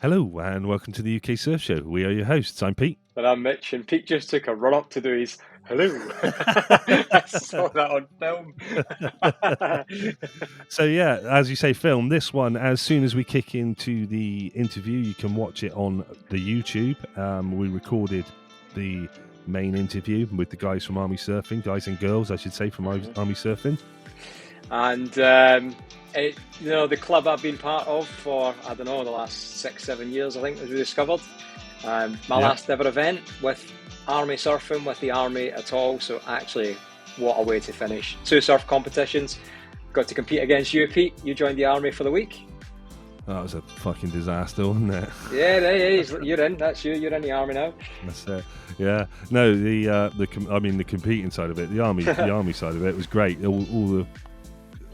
Hello and welcome to the UK Surf Show. We are your hosts. I'm Pete. And I'm Mitch, and Pete just took a run up to do his hello. I saw that on film. So yeah, as you say, film this one. As soon as we kick into the interview, you can watch it on the YouTube. We recorded the main interview with the guys from Army Surfing, guys and girls, I should say, from Army Surfing. And the club I've been part of for the last 6-7 years, I think, as we discovered. My last ever event with Army Surfing, with the Army at all. So actually, what a way to finish. 2 surf competitions. Got to compete against you, Pete. You joined the Army for the week. That was a fucking disaster, wasn't it? Yeah, you're in. That's you. You're in the Army now. That's it. Yeah. No, the competing side of it, the army side of it was great.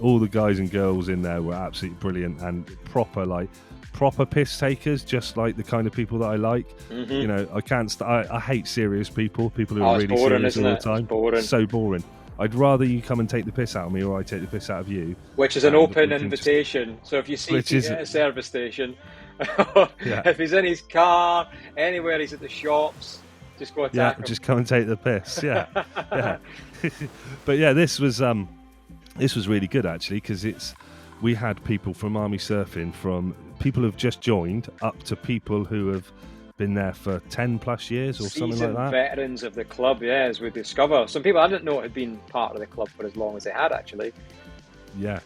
All the guys and girls in there were absolutely brilliant and proper piss takers, just like the kind of people that I like. Mm-hmm. You know, I hate serious people who are really boring, serious all the time. It's boring. So boring. I'd rather you come and take the piss out of me, or I take the piss out of you. Which is an open invitation. So if you see Pete at a service station, if he's in his car, anywhere he's at the shops, just go attack him. Just come and take the piss. Yeah, yeah. But yeah, this was really good actually, because we had people from Army Surfing, from people who've just joined up to people who have been there for 10 plus years or something like that. Veterans of the club, as we discover. Some people I didn't know had been part of the club for as long as they had actually. Yeah.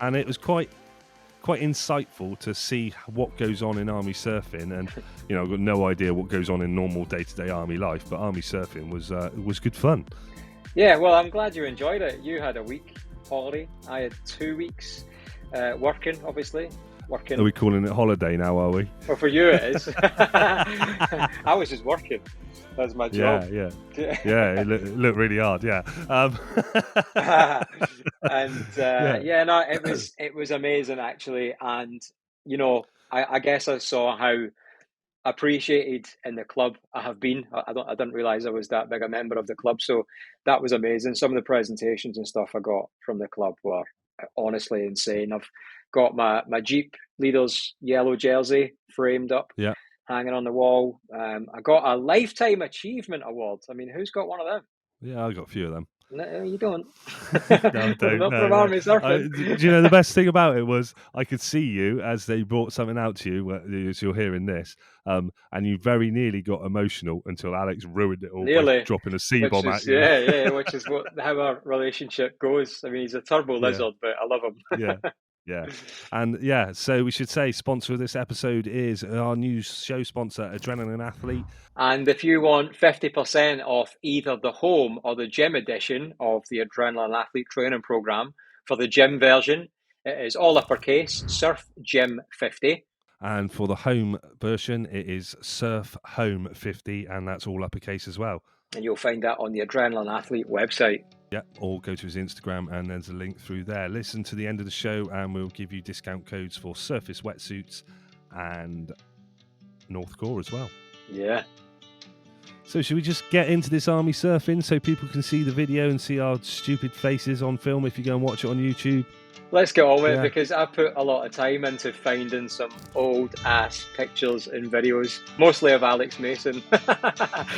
And it was quite insightful to see what goes on in Army Surfing, and I've got no idea what goes on in normal day-to-day Army life, but Army Surfing was good fun. Yeah, well, I'm glad you enjoyed it. You had a week holiday. I had 2 weeks working, obviously. Are we calling it holiday now, are we? Well, for you it is. I was just working. That's my job. Yeah. It looked really hard, yeah. It was amazing actually, and I guess I saw how appreciated in the club I have been. I didn't realize I was that big a member of the club, so that was amazing. Some of the presentations and stuff I got from the club were honestly insane. I've got my Jeep leader's yellow jersey framed up, hanging on the wall. I got a Lifetime Achievement Award. I mean, who's got one of them? Yeah, I got a few of them. No, you don't. No, I don't. Not from Army Surfing. Do you know the best thing about it was I could see you as they brought something out to you, as you're hearing this, and you very nearly got emotional until Alex ruined it all by dropping a C-bomb at you. Yeah, which is how our relationship goes. I mean, he's a turbo lizard, but I love him. Yeah. And so we should say sponsor of this episode is our new show sponsor, Adrenaline Athlete. And if you want 50% off either the home or the gym edition of the Adrenaline Athlete training program, for the gym version, it is all uppercase, Surf Gym 50. And for the home version, it is Surf Home 50, and that's all uppercase as well. And you'll find that on the Adrenaline Athlete website. Yeah, or go to his Instagram and there's a link through there. Listen to the end of the show and we'll give you discount codes for Surface wetsuits and Northcore as well. Yeah. So should we just get into this Army Surfing so people can see the video and see our stupid faces on film if you go and watch it on YouTube? Let's get on with it, because I put a lot of time into finding some old ass pictures and videos, mostly of Alex Mason.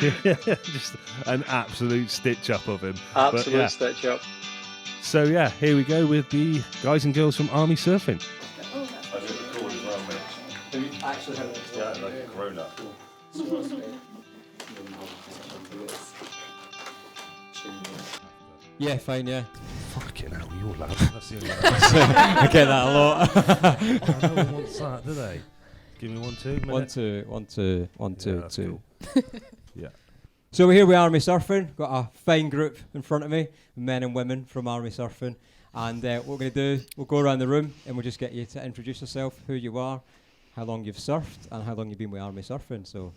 Just an absolute stitch up of him. Absolute stitch up. So here we go with the guys and girls from Army Surfing. I did record as well, Mitch. Have you actually heard it? Yeah, like a grown up. Yeah, fine, yeah. Fucking hell, you're loud. That's the only one. I get that a lot. No one wants that, do they? Give me 1, 2 minute. 1, 2. Cool. Yeah. So we're here with Army Surfing. Got a fine group in front of me, men and women from Army Surfing. And what we're going to do, we'll go around the room and we'll just get you to introduce yourself, who you are, how long you've surfed, and how long you've been with Army Surfing. So,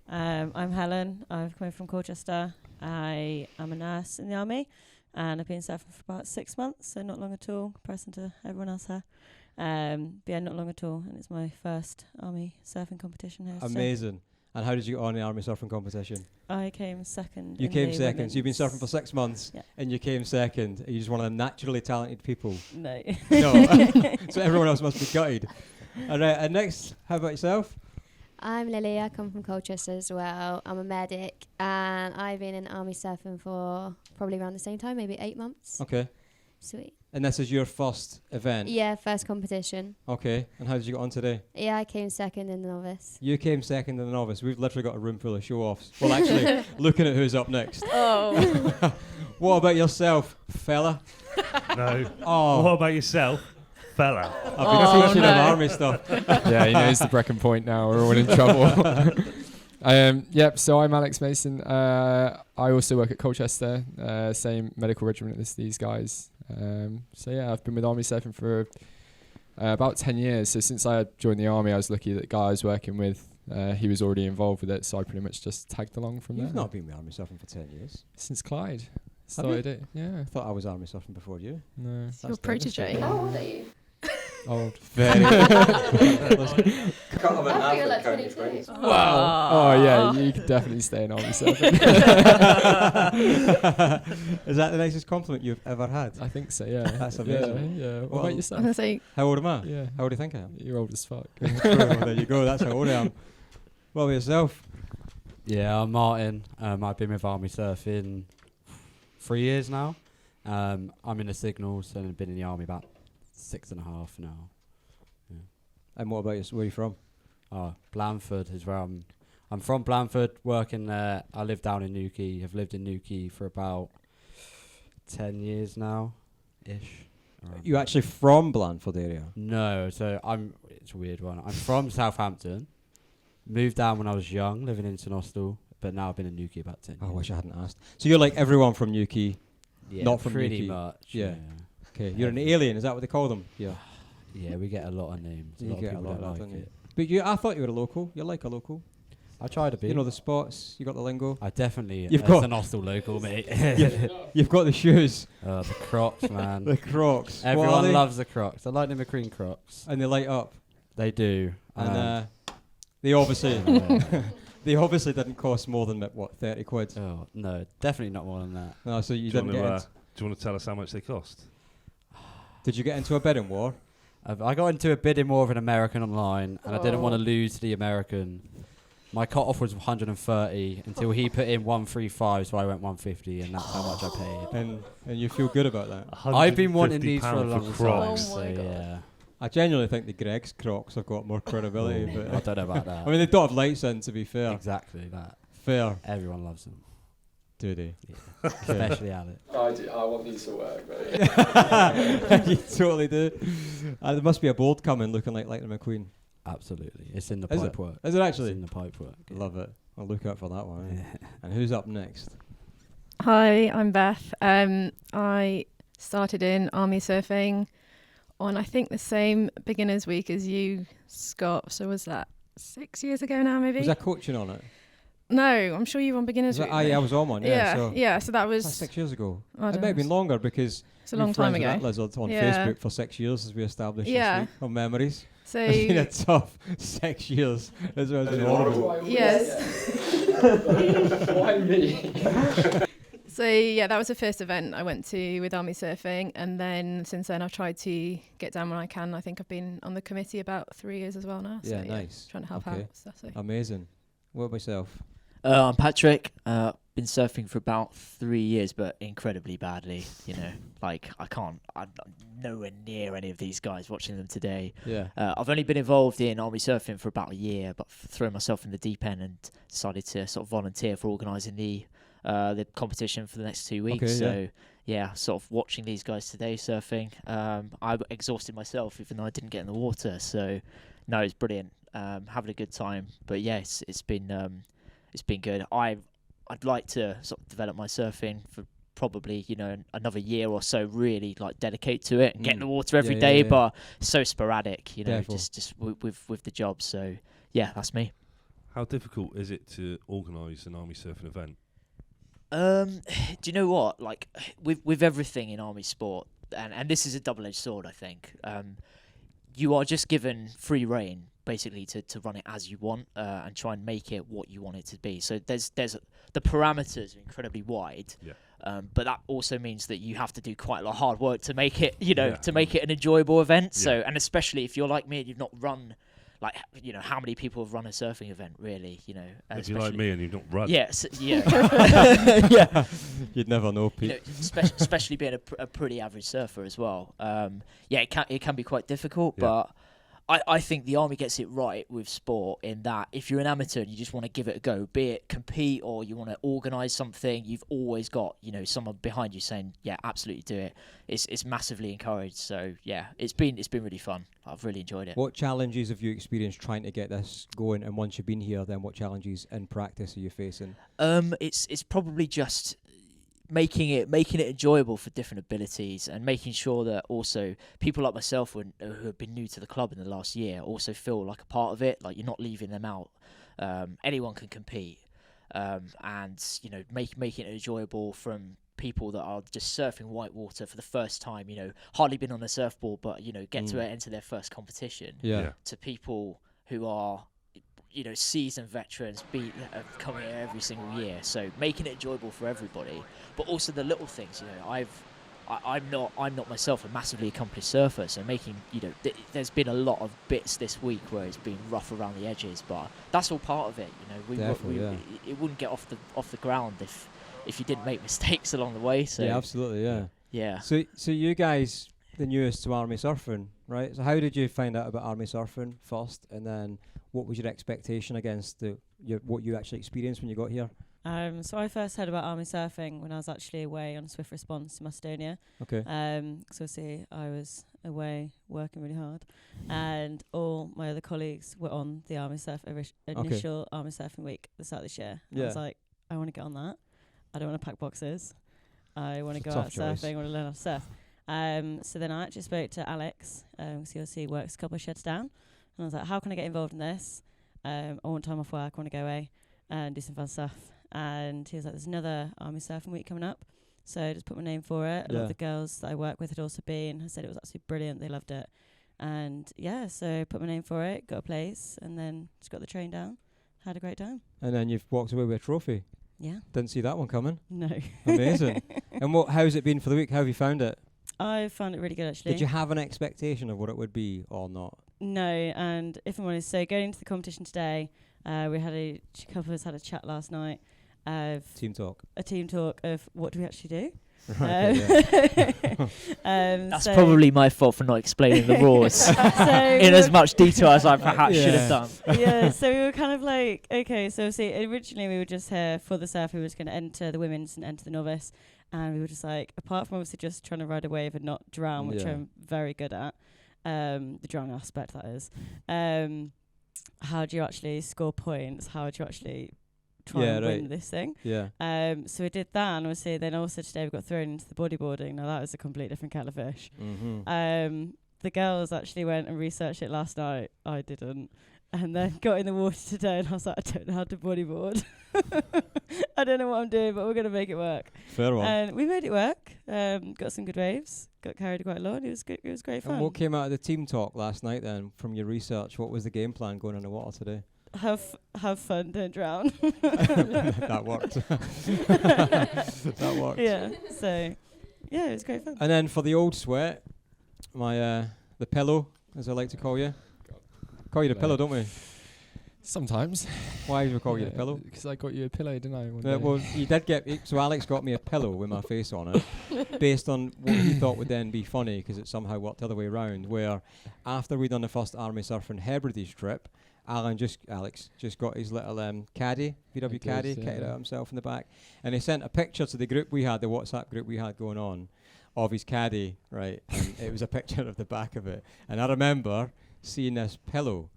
I'm Helen. I've come from Colchester. I am a nurse in the Army. And I've been surfing for about 6 months, so not long at all, comparison to everyone else here. Not long at all, and it's my first Army surfing competition here. Amazing. And how did you get on the Army surfing competition? I came second. You came second, so you've been surfing for 6 months, and you came second. Are you just one of the naturally talented people? No. No. So everyone else must be gutted. All right, and next, how about yourself? I'm Lily. I come from Colchester as well. I'm a medic, and I've been in army surfing for probably around the same time, maybe 8 months. Okay. Sweet. And this is your first event? Yeah, first competition. Okay. And how did you get on today? Yeah, I came second in the novice. You came second in the novice. We've literally got a room full of show-offs. Well, actually, looking at who's up next. Oh. What about yourself, fella? No. Oh. What about yourself, fella? I've been teaching him army stuff. Yeah, he knows the Brecon Point now. We're all in trouble. Yep, so I'm Alex Mason. I also work at Colchester, same medical regiment as these guys. So yeah, I've been with army surfing for about 10 years. So since I joined the army, I was lucky that the guy I was working with, he was already involved with it, so I pretty much just tagged along from there. You've not been with army surfing for 10 years. Since Clyde Have started you? it. Yeah. I thought I was army surfing before you. No. It's your protege. How old are you? Old. Very. I feel like 22. Wow. Oh yeah, you could definitely stay in army surfing. Is that the nicest compliment you've ever had? I think so, yeah. That's amazing. Yeah. What Well, about I was yourself? gonna say, How old am I? Yeah. How old do you think I am? You're old as fuck. Well, there you go. That's how old I am. What about yourself? Yeah, I'm Martin. I've been with Army Surfing 3 years now. I'm in the signals and I've been in the army about 6.5 now. And what about you? Where are you from? Blandford is where I'm from. Blandford, working there. I live down in Newquay. I've lived in Newquay for about 10 years now, ish. around You there. actually from Blandford area? No, so it's a weird one. I'm from Southampton. Moved down when I was young, living in St Austell, but now I've been in Newquay about 10 Oh, I years. wish I hadn't asked. So you're like everyone from Newquay. Yeah, not from pretty Newquay. much. Yeah. Okay, you're an alien. Is that what they call them? Yeah. Yeah, we get a lot of names. You A lot get of a people lot don't of that, like don't you? it. But I thought you were a local. You're like a local. I try to be. You know the spots. You got the lingo. I definitely. You've It's got- an hostile local, mate. You've got the shoes, The Crocs, man. the Crocs. What are Everyone they? loves the Crocs. I like the McQueen Crocs. And they light up. They do. And they obviously uh, they obviously didn't cost more than what 30 quid. oh no, definitely not more than that. No, so you Do you, didn't want get. to, Into, do you want to tell us how much they cost? did you get into a bidding war? I got into a bidding war with an American online, and I didn't want to lose to the American. My cut-off was 130 until he put in 135, so I went 150, and that's how much I paid. And you feel good about that. I've been wanting these for a £150 long time, Crocs. Oh my so God. yeah. I genuinely think the Greg's Crocs have got more credibility. I But don't know about that. I mean, they don't have lights in. To be fair, Exactly that. fair. Everyone loves them, Do they? especially Alex. I want these to work, mate. You totally do. There must be a board coming looking like the McQueen. Absolutely, it's in the Is it? pipe work. Is it actually? It's in the pipe work. yeah. Love it. I'll look out for that one. And who's up next? hi, I'm Beth. I started in army surfing on I think the same beginners week as you, Scott. So was that 6 years ago now, maybe? Was I coaching on it? No, I'm sure you were on beginners week. Yeah, I was on one. Yeah. So yeah. So that that's was 6 years ago. I It don't may have know, been longer because it's a long we're time friends with ago. that lizard on Yeah. Facebook for 6 years, as we established Yeah. this week, on memories. So It's been a tough 6 years. It's been horrible. yes. Why me? So yeah, that was the first event I went to with army surfing, and then since then I've tried to get down when I can. I think I've been on the committee about 3 years as well now. So, Yeah, nice. Trying to help Okay. out. Stuff, so. Amazing. What about yourself? I'm Patrick. Been surfing for about 3 years, but incredibly badly. You know, like I'm nowhere near any of these guys. Watching them today, Yeah. I've only been involved in army surfing for about a year, but threw myself in the deep end and decided to sort of volunteer for organising the competition for the next 2 weeks. Okay, So yeah, sort of watching these guys today surfing. I exhausted myself even though I didn't get in the water. So no, it's brilliant. Having a good time. But yeah, it's been good. I'd like to sort of develop my surfing for probably another year or so. Really like dedicate to it and get in the water every Yeah, day. yeah, yeah. But it's so sporadic, Careful. just with the job. So yeah, that's me. How difficult is it to organise an army surfing event? Do you know what? Like with everything in army sport, and this is a double-edged sword, I think. You are just given free rein, basically, to run it as you want and try and make it what you want it to be. So there's the parameters are incredibly wide. Yeah. But that also means that you have to do quite a lot of hard work to make it, to make it an enjoyable event. So, and especially if you're like me and you've not run, like, how many people have run a surfing event, really, If you're like me and you've not run. Yes, yeah. Yeah. You'd never know, Pete. Especially being a pretty average surfer as well. It can be quite difficult, but I think the Army gets it right with sport in that if you're an amateur and you just want to give it a go, be it compete or you want to organise something, you've always got, someone behind you saying, yeah, absolutely do it. It's massively encouraged. So yeah, it's been really fun. I've really enjoyed it. What challenges have you experienced trying to get this going? And once you've been here, then what challenges in practice are you facing? It's probably just making it enjoyable for different abilities, and making sure that also people like myself who have been new to the club in the last year also feel like a part of it. Like, you're not leaving them out. Anyone can compete, and making it enjoyable from people that are just surfing whitewater for the first time. Hardly been on a surfboard, but get to enter their first competition. To people who are seasoned veterans coming here every single year. So making it enjoyable for everybody, but also the little things. I'm not myself a massively accomplished surfer, so making there's been a lot of bits this week where it's been rough around the edges, but that's all part of it. It wouldn't get off the ground if you didn't make mistakes along the way. So yeah, absolutely, yeah. So you guys, the newest to Army Surfing, right? So how did you find out about Army Surfing first, and then what was your expectation against what you actually experienced when you got here? So I first heard about Army Surfing when I was actually away on a Swift Response in Macedonia. Okay. So I was away working really hard, and all my other colleagues were on the Army initial Army Surfing week at the start of this year. And I was like, I want to get on that. I don't want to pack boxes. I want to go out surfing. I want to learn how to surf. So then I actually spoke to Alex, because he obviously works a couple of sheds down. And I was like, how can I get involved in this? I want time off work. I want to go away and do some fun stuff. And he was like, there's another Army Surfing week coming up. So I just put my name for it. A lot of the girls that I work with had also been. I said it was absolutely brilliant. They loved it. And so I put my name for it, got a place, and then just got the train down. Had a great time. And then you've walked away with a trophy. Yeah. Didn't see that one coming. No. Amazing. And how's it been for the week? How have you found it? I found it really good, actually. Did you have an expectation of what it would be or not? No, and if I'm honest, so going into the competition today, we had a couple of us had a chat last night of team talk of what do we actually do. That's probably my fault for not explaining the rules in as much detail as I perhaps should have done. Yeah, so we were kind of like, okay, so originally we were just here for the surf. We were just going to enter the women's and enter the novice, and we were just like, apart from obviously just trying to ride a wave and not drown, which I'm very good at, the drowning aspect, that is. How do you actually score points? How do you actually try and win this thing? So we did that, and obviously then also today we got thrown into the bodyboarding. Now that was a complete different kettle of fish. The girls actually went and researched it last night. I didn't. And then got in the water today, and I was like, I don't know how to bodyboard. I don't know what I'm doing, but we're going to make it work. Fair one. And we made it work. Got some good waves. Got carried quite a lot. It was good. It was great fun. And what came out of the team talk last night then, from your research? What was the game plan going in the water today? Have fun, don't drown. That worked. That worked. Yeah. So, yeah, it was great fun. And then for the old sweat, the pillow, as I like to call you. Call you the pillow, don't we? Sometimes. Why do we call you the pillow? Because I got you a pillow, didn't I? Well, you did get. So Alex got me a pillow with my face on it, based on what he thought would then be funny, because it somehow worked the other way around. Where after we'd done the first Army Surfing Hebrides trip, Alex just got his little caddy, VW caddy, kitted out himself in the back, and he sent a picture to the group we had, the WhatsApp group we had going on, of his caddy, right? And it was a picture of the back of it, and I remember seeing this pillow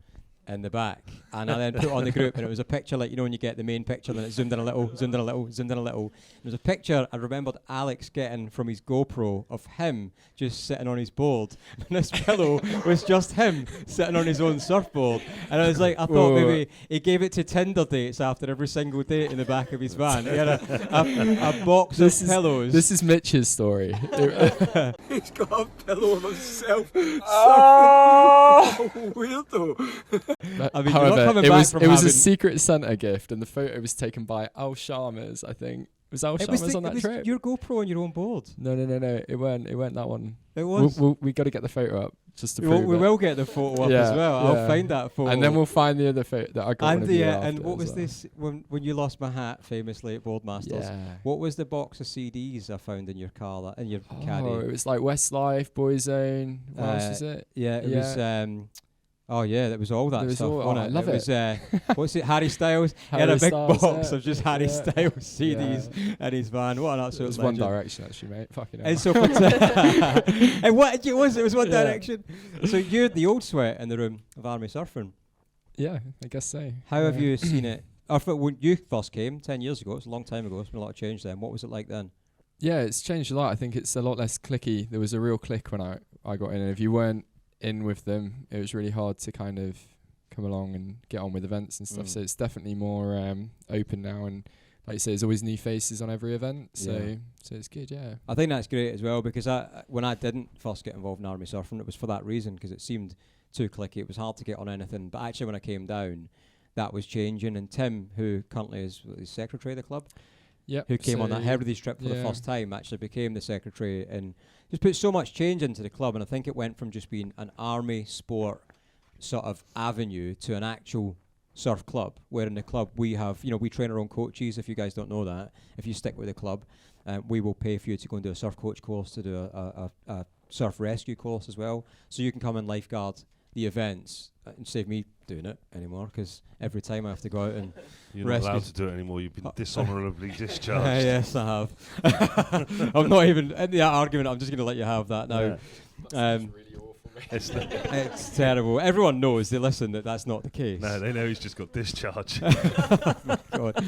in the back, and I then put it on the group, and it was a picture like, when you get the main picture, then it zoomed in a little, zoomed in a little, zoomed in a little. There was a picture I remembered Alex getting from his GoPro of him just sitting on his board, and this pillow was just him sitting on his own surfboard. And I was like, I thought maybe he gave it to Tinder dates after every single date in the back of his van. He had a box of pillows. This is Mitch's story. He's got a pillow of himself. Oh, weirdo. I mean, however, it was a Secret Santa gift, and the photo was taken by Al Sharmers, I think. Was Al It was, Sharma's on that trip? your GoPro on your own board. No. It weren't that one. It was. We got to get the photo up just to prove We it. will get the photo up as well. I'll find that photo. And then we'll find the other photo that I got. And one of you and after what as was well. this when you lost my hat famously at Boardmasters? Yeah. What was the box of CDs I found in your car in your caddy? Oh, it was like Westlife, Boyzone. What else was it? Yeah, it was. Oh yeah, that was all that stuff. I love it. Was, what's it? Harry Styles. He had a big box of just Harry Styles CDs in his van. What an absolute It was legend. One Direction actually, mate. Fucking hell. And so, and what it was One Direction. So you're the old sweat in the room of army surfing. Yeah, I guess so. How have you seen it? When you first came 10 years ago, it's a long time ago. It's been a lot of change then. What was it like then? Yeah, it's changed a lot. I think it's a lot less clicky. There was a real click when I got in, and if you weren't in with them, it was really hard to kind of come along and get on with events and stuff. So it's definitely more open now, and like you say, there's always new faces on every event. So it's good. Yeah, I think that's great as well, because when I didn't first get involved in army surfing, it was for that reason, because it seemed too clicky. It was hard to get on anything. But actually, when I came down, that was changing. And Tim, who currently is secretary of the club, who came on that Hebrides trip for the first time, actually became the secretary and just put so much change into the club. And I think it went from just being an army sport sort of avenue to an actual surf club, where in the club we have, we train our own coaches. If you guys don't know that, if you stick with the club, we will pay for you to go and do a surf coach course, to do a surf rescue course as well. So you can come and lifeguard the events and save me doing it anymore, because every time I have to go out and you're not allowed to do it anymore. You've been dishonourably discharged. Yes, I have. I'm not even in the argument. I'm just going to let you have that now. Really awful, it's terrible. Everyone knows, they listen, that's not the case. No, they know he's just got discharged. Oh my God.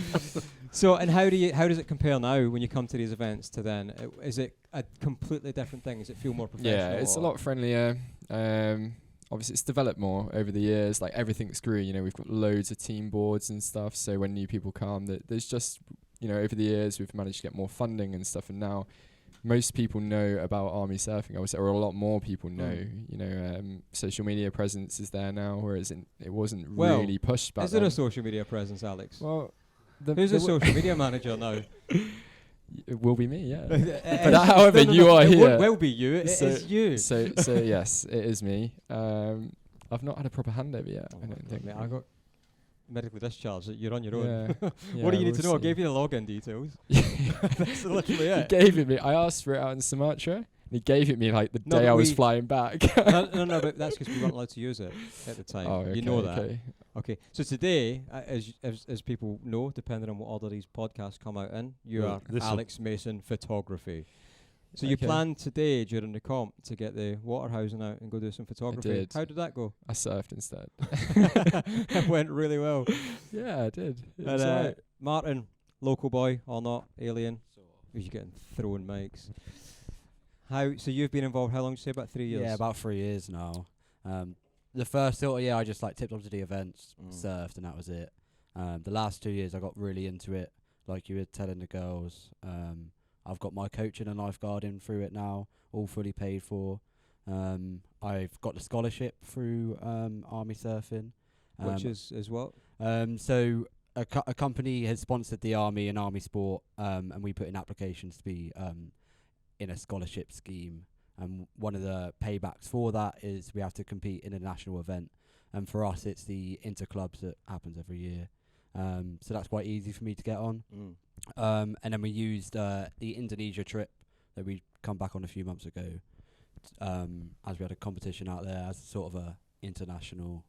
So, and how does it compare now when you come to these events to then? Is it a completely different thing? Does it feel more professional? Yeah, it's a lot friendlier. Obviously it's developed more over the years. Like everything's grew. We've got loads of team boards and stuff. So when new people come, there's just over the years we've managed to get more funding and stuff. And now most people know about army surfing. I would say, or a lot more people know. Social media presence is there now, whereas it wasn't really pushed back. Is there a social media presence, Alex? Well, who's a social media manager now? It will be me, yeah. But however, you are here. It will be you. It is you. So yes, it is me. I've not had a proper handover yet. I don't think. I got medically discharged. You're on your own. Yeah, what do you need to know? I gave you the login details. That's literally it. He gave it me. I asked for it out in Sumatra, and he gave it me like the day I was flying back. no, but that's because we weren't allowed to use it at the time. Oh, okay, you know that. Okay, so today, as people know, depending on what order these podcasts come out in, you are Alex Mason Photography. So you planned today during the comp to get the water housing out and go do some photography. I did. How did that go? I surfed instead. It went really well. Yeah, I did. And, Martin, local boy or not, alien? Who's you getting thrown mics? So you've been involved, how long did you say, about 3 years? Yeah, about 3 years now. The first sort of year I just tipped onto the events, surfed, and that was it. The last 2 years I got really into it, like you were telling the girls. I've got my coaching and lifeguarding through it now, all fully paid for. I've got the scholarship through Army Surfing. Which is what? So a company has sponsored the Army and Army Sport, and we put in applications to be in a scholarship scheme. And one of the paybacks for that is we have to compete in a national event. And for us, it's the interclubs that happens every year. So that's quite easy for me to get on. And then we used the Indonesia trip that we come back on a few months ago, as we had a competition out there as sort of a international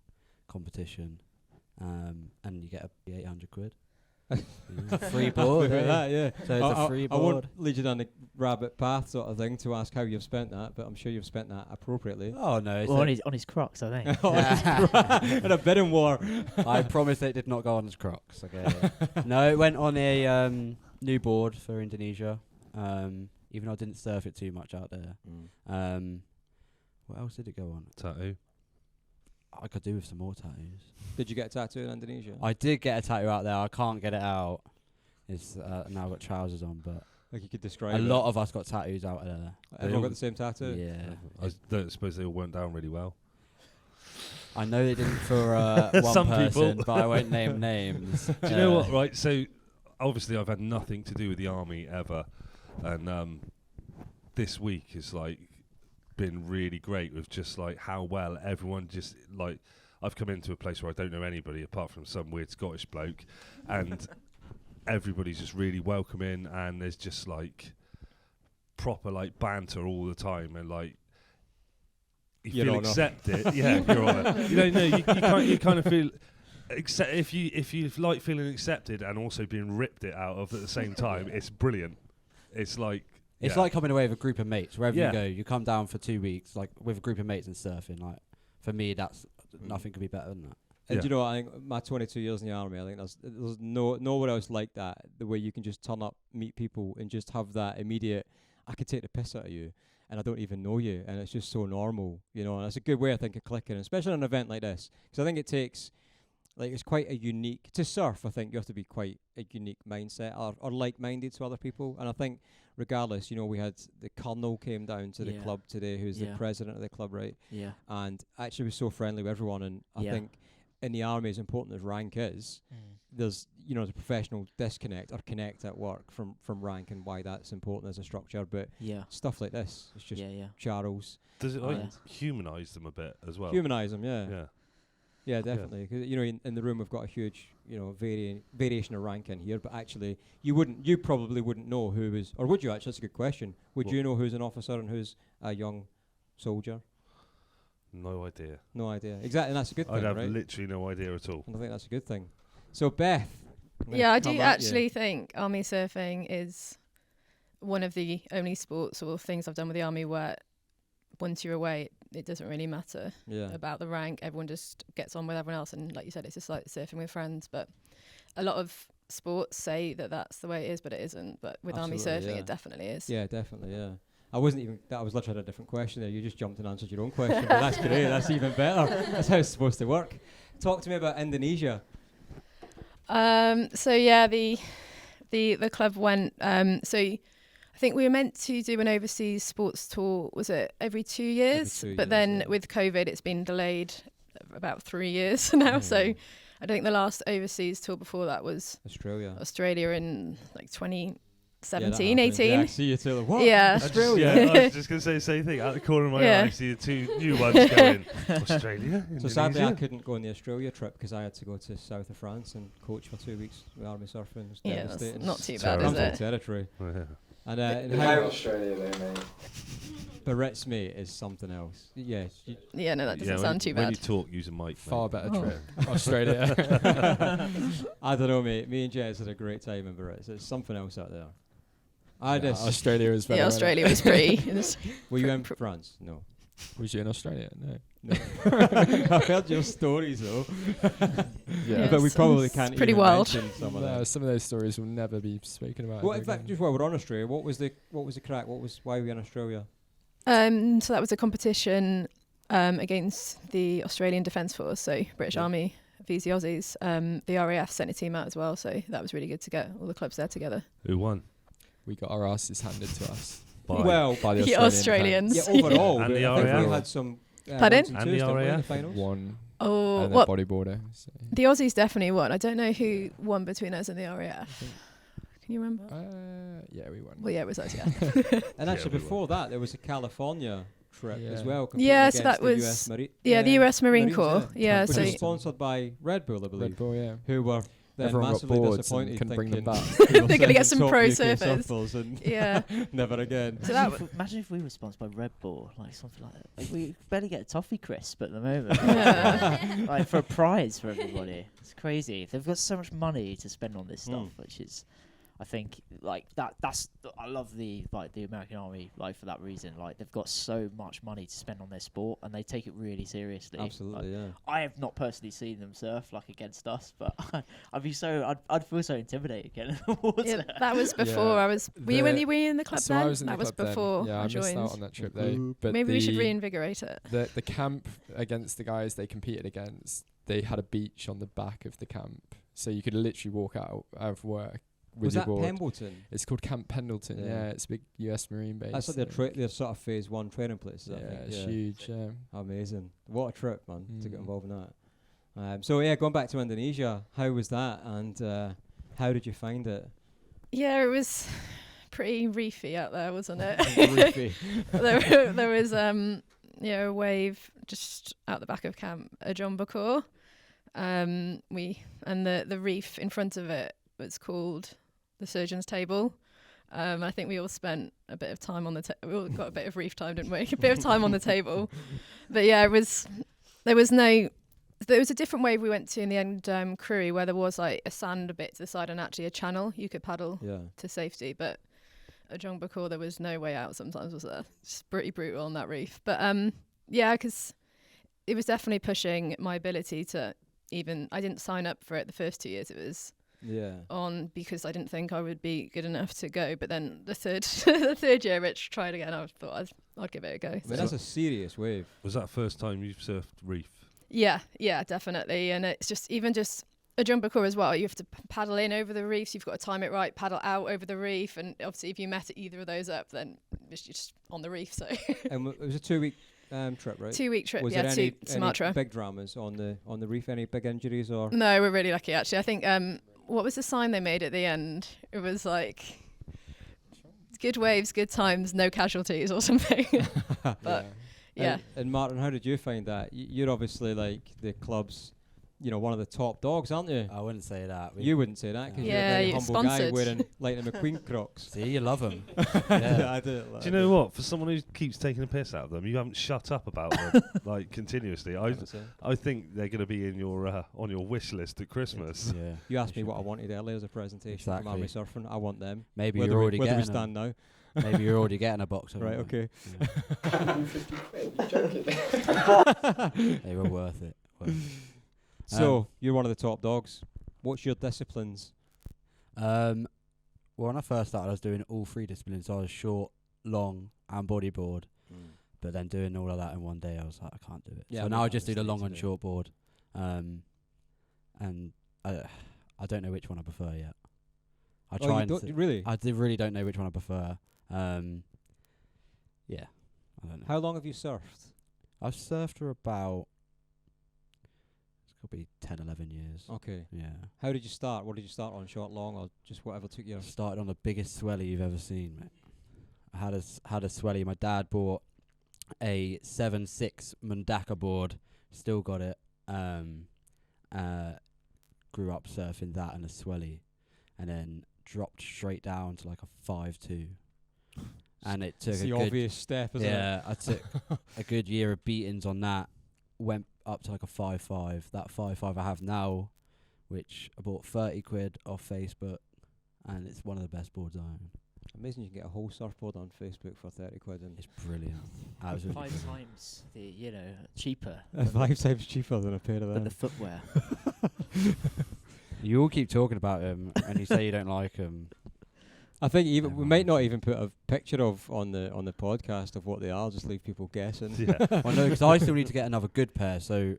competition. And you get a 800 quid. Free board. Yeah. So it's a free board. I won't lead you down the rabbit path sort of thing to ask how you've spent that, but I'm sure you've spent that appropriately. Oh no! Well, on his Crocs, I think. In a bidding war. I promise it did not go on his Crocs. Okay. No, it went on a new board for Indonesia. Even though I didn't surf it too much out there. What else did it go on? Tattoo. I could do with some more tattoos. Did you get a tattoo in Indonesia? I did get a tattoo out there. I can't get it out. It's now I've got trousers on, but like you could describe a lot of us got tattoos out there. Everyone got the same tattoo? Yeah. I don't suppose they all went down really well. I know they didn't for one Some person, people. but I won't name names. Do you know what, right? So obviously I've had nothing to do with the army ever, and this week is like been really great with just like how well everyone just like. I've come into a place where I don't know anybody apart from some weird Scottish bloke, and everybody's just really welcoming, and there's just like proper like banter all the time, and like you feel accepted. Yeah, you're on it. You kind of feel. If you like feeling accepted and also being ripped it out of at the same time, it's brilliant. It's like like coming away with a group of mates. Wherever you go, you come down for 2 weeks, like with a group of mates and surfing. Like for me, that's nothing could be better than that. And you know, I think my 22 years in the army, I think there's nowhere else like that. The way you can just turn up, meet people, and just have that immediate. I could take the piss out of you, and I don't even know you, and it's just so normal, you know. And it's a good way, I think, of clicking, especially on an event like this, because I think it takes. Like, it's quite a unique... To surf, I think you have to be quite a unique mindset or like-minded to other people. And I think, regardless, you know, we had the colonel came down to the club today, who's the president of the club, right? Yeah. And actually was so friendly with everyone. And I think in the army, as important as rank is, there's, you know, the professional disconnect or connect at work from rank and why that's important as a structure. But stuff like this, it's just Charles. Does it like humanise them a bit as well? Humanise them, yeah. Yeah, definitely. 'Cause, you know, in the room we've got a huge, you know, variation of rank in here. But actually, you probably wouldn't know who is, or would you? Actually, that's a good question. Would you know who's an officer and who's a young soldier? No idea. No idea. Exactly, and that's a good thing, I'd have right? literally no idea at all. And I think that's a good thing. So Beth. Yeah, I do actually think army surfing is one of the only sports or things I've done with the army where once you're away, it doesn't really matter about the rank. Everyone just gets on with everyone else. And like you said, it's just like surfing with friends. But a lot of sports say that that's the way it is, but it isn't. But with army surfing, it definitely is. Yeah, definitely, yeah. I wasn't even, that was literally a different question there. You just jumped and answered your own question. But that's great. That's even better. That's how it's supposed to work. Talk to me about Indonesia. So yeah, the club went, so I think we were meant to do an overseas sports tour, was it every 2 years? But then with COVID, it's been delayed about 3 years now. So I think the last overseas tour before that was Australia in like 2017, 18. Yeah, I see you too. What? Yeah. Australia. I was just going to say the same thing. Out the corner of my eye, I see the two new ones going. Australia, Indonesia. So sadly, I couldn't go on the Australia trip because I had to go to south of France and coach for 2 weeks with army surfing. It was devastating. That's not too bad, is it? Territory. And how Australia though, mate. Barrett's mate is something else. Yeah. No, that doesn't sound too bad. When you talk, use a mic. Far better trip. Australia. I don't know, mate. Me and Jez had a great time in Barrett's. It's something else out there. Australia was very Yeah, Australia was pretty. Were you in France? No. Was you in Australia? No. I've heard your stories though. But we probably can't. Pretty even wild. Some of some of those stories will never be spoken about. Well, in fact, just while we're on Australia, what was the crack? Why were we in Australia? So that was a competition against the Australian Defence Force, so British Army vs the Aussies. The RAF sent a team out as well, so that was really good to get all the clubs there together. Who won? We got our asses handed to us. By the Australians. Yeah, overall. And the I think RAF. we had some. Pardon? And the RAF. Won. Oh, and then bodyboarder. So. The Aussies definitely won. I don't know who won between us and the RAF. Can you remember? Yeah, we won. Well, yeah, it was us, yeah. And actually, before that, there was a California trip as well. Yeah, so that was the US Marine Corps. Yeah, which so was sponsored by Red Bull, I believe. Red Bull, yeah. Who were then everyone massively got bored disappointed, and couldn't bring them back. They're going to get some pro surfers. And never again. So imagine if we were sponsored by Red Bull, like something like that. Like we barely get a toffee crisp at the moment. Like for a prize for everybody. It's crazy. They've got so much money to spend on this stuff, which is, I think, like that's I love the American Army, like for that reason. Like they've got so much money to spend on their sport and they take it really seriously. Absolutely, like, I have not personally seen them surf like against us, but I'd feel so intimidated getting in the water. Yeah, that was before I was. Were you in the club so then? I was in that the was club before then. Yeah, I joined. missed out on that trip though. But maybe we should reinvigorate it. The camp against the guys they competed against, they had a beach on the back of the camp, so you could literally walk out of work. Was that Pendleton? It's called Camp Pendleton. Yeah, it's a big US Marine base. That's like their sort of phase 1 training place. It's huge. Yeah, amazing. What a trip, man, to get involved in that. So going back to Indonesia, how was that? And How did you find it? Yeah, it was pretty reefy out there, wasn't it? Reefy. there was a wave just out the back of camp, a John Bacour. The reef in front of it was called the Surgeon's Table. I think we all spent a bit of time on the we all got a bit of reef time, didn't we? A bit of time on the table. But yeah, there was a different wave we went to in the end, Crewy, where there was like a sand a bit to the side and actually a channel you could paddle to safety. But at John Bacour, there was no way out sometimes, was there? It's pretty brutal on that reef. But because it was definitely pushing my ability to I didn't sign up for it the first 2 years. It was on because I didn't think I would be good enough to go. But then the third year, Rich tried again. I thought I'd give it a go. I mean, that's a serious wave. Was that the first time you've surfed reef? Yeah, definitely. And it's just a John Bacour as well. You have to paddle in over the reefs. You've got to time it right, paddle out over the reef. And obviously, if you met either of those up, then you're just on the reef. So. And it was a 2-week trip, right? 2-week trip, was yeah, there to Sumatra. Any big dramas on the reef? Any big injuries or? No, we're really lucky actually. I think what was the sign they made at the end? It was like good waves, good times, no casualties or something. But yeah. And Martin, how did you find that? You're obviously like the club's, one of the top dogs, aren't you? I wouldn't say that. You wouldn't say that because you're a very humble sponsored. guy wearing Lightning McQueen Crocs. See, you love them. Yeah, I do. Do you know what? For someone who keeps taking a piss out of them, you haven't shut up about them like continuously. I think they're going to be in your on your wish list at Christmas. Yeah. You asked me what I wanted earlier as a presentation from Army Surfing. I want them. Maybe you're already getting we stand now. Maybe you're already getting a box of right, them. okay. Yeah. 50 quid, you joking? They were worth it. So, you're one of the top dogs. What's your disciplines? Well, when I first started, I was doing all 3 disciplines. So I was short, long, and bodyboard. But then doing all of that in one day, I was like, I can't do it. Yeah, so now I just do the long and short board. And I don't know which one I prefer yet. I try really? I really don't know which one I prefer. Yeah, I don't know. How long have you surfed? I've surfed for about, it's could be 10, 11 years. Okay. Yeah. How did you start? What did you start on? Short, long, or just whatever took you? Started on the biggest swelly you've ever seen, mate. I had a swelly. My dad bought a 7.6 Mundaka board. Still got it. Grew up surfing that and a swelly, and then dropped straight down to like a 5.2. And it took the obvious step, isn't it? Yeah, I took a good year of beatings on that. Went up to like a 5.5. That 5.5 I have now, which I bought 30 quid off Facebook, and it's one of the best boards I own. Amazing, you can get a whole surfboard on Facebook for 30 quid. And it's brilliant. Absolutely. 5 times the cheaper. 5 times cheaper than a pair of them. Than the footwear. You all keep talking about him, and you say you don't like him. I think we might not even put a picture of on the podcast of what they are. Just leave people guessing. Yeah. Well, no, because I still need to get another good pair. So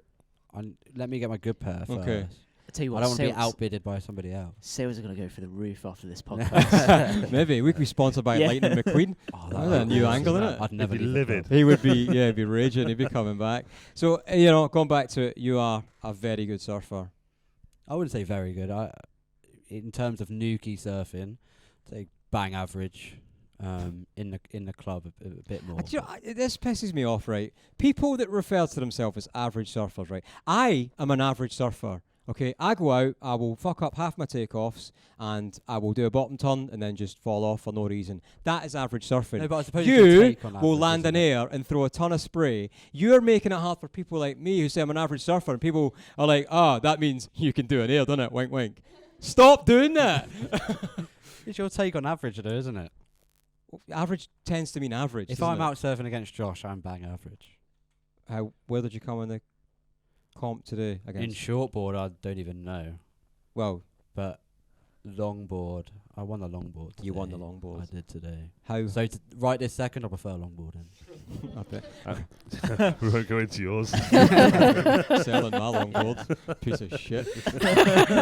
let me get my good pair first. Okay. I tell you what, I don't want to be outbidded by somebody else. Sales are going to go for the roof after this podcast. Maybe we could be sponsored by Lightning McQueen. Oh, that's a new angle, isn't it? I'd never be livid. He would be, he'd be raging. He'd be coming back. So going back to it, you are a very good surfer. I wouldn't say very good. In terms of Nuki surfing, I'd say bang average. In the club a bit more. This pisses me off, right? People that refer to themselves as average surfers, right? I am an average surfer. Okay, I go out, I will fuck up half my takeoffs, and I will do a bottom turn and then just fall off for no reason. That is average surfing. No, but I suppose you will land in air and throw a ton of spray. You're making it hard for people like me who say I'm an average surfer, and people are like, that means you can do an air, doesn't it? Wink, wink. Stop doing that. It's your take on average, though, isn't it? Average tends to mean average. If I'm out surfing against Josh, I'm bang average. Where did you come in the comp today? In shortboard, I don't even know. Well, but longboard, I won the longboard today. You won the longboard. I did today. How? So right this second, I prefer longboarding. I bet. We won't go into yours. Selling my longboard. Piece of shit.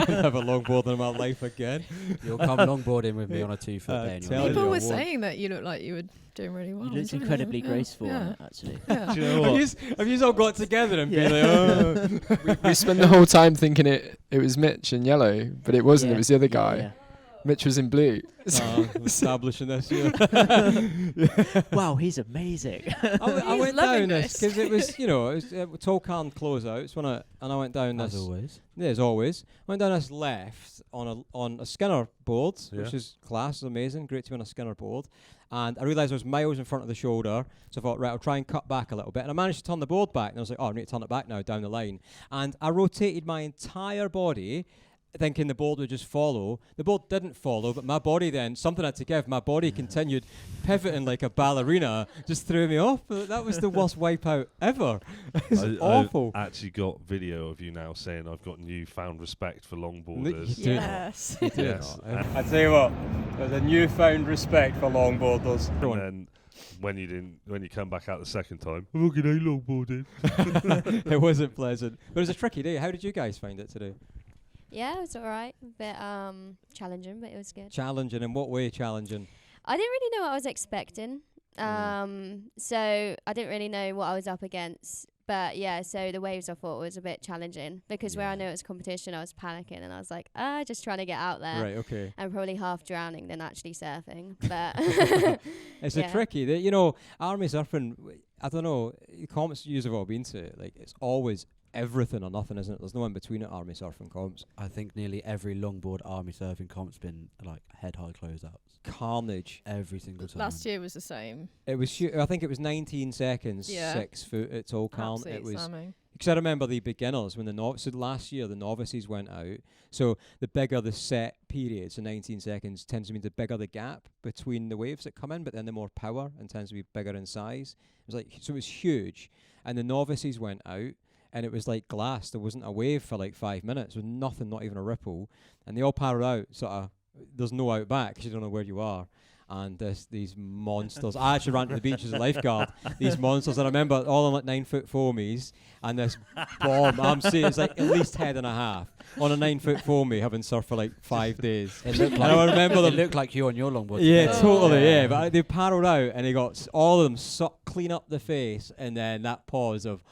Never longboard in my life again. You'll come longboarding with me on a 2-foot day. People were saying that you look like you were doing really well. You looked incredibly graceful on it, actually. Yeah. Do you know what? Have you all got together and been like, we spent the whole time thinking it it was Mitch in yellow, but it wasn't. Yeah, It was the other yeah, guy. yeah. Mitch was in blue. Establishing this. Yeah. Wow, he's amazing. I He's went loving down this this. because it was, it was Tolkan closeouts when I went down As this. always. Yeah, as always. Went down this left on a Skinner board, which Yeah. is class, amazing, great to be on a Skinner board. And I realised I was miles in front of the shoulder, so I thought, right, I'll try and cut back a little bit. And I managed to turn the board back, and I was like, oh, I need to turn it back now, down the line. And I rotated my entire body, thinking the board would just follow. The board didn't follow, but my body then, something had to give. My body continued pivoting like a ballerina, just threw me off. That was the worst wipeout ever. It was awful. I've actually got video of you now saying I've got newfound respect for longboarders. Yes. Yes. I tell you what, there's a newfound respect for longboarders. And then when you come back out the second time, I'm fucking hate longboarding. It wasn't pleasant, but it was a tricky day. How did you guys find it today? Yeah, it was alright. A bit challenging, but it was good. Challenging? In what way challenging? I didn't really know what I was expecting. So I didn't really know what I was up against. But yeah, so the waves I thought was a bit challenging because where I know it was competition, I was panicking and I was like, just trying to get out there. Right, okay. And probably half drowning than actually surfing. But It's a tricky. Army surfing, I don't know, comps you've all been to, like, it's always everything or nothing, isn't it? There's no in between at army surfing comps. I think nearly every longboard army surfing comp's been like head high closeouts. Carnage. Every single time. Last year was the same. It was. I think it was 19 seconds, Yeah. 6 foot at Tolkan. Absolute It was. slamming. Because I remember the beginners when so last year the novices went out. So the bigger the set period, so 19 seconds tends to mean the bigger the gap between the waves that come in, but then the more power and tends to be bigger in size. It was like, so it was huge, and the novices went out. And it was like glass. There wasn't a wave for like 5 minutes. There was nothing, not even a ripple. And they all powered out, sort of, there's no out back because you don't know where you are. And these monsters. I actually ran to the beach as a lifeguard. These monsters. And I remember all on like 9 foot foamies and this bomb. I'm saying it's like at least head and a half on a 9 foot foamy having surfed for like 5 days. It looked and I remember them. It looked like you on your longboard. Yeah, totally, yeah. But they paddled out and they got all of them clean up the face and then that pause of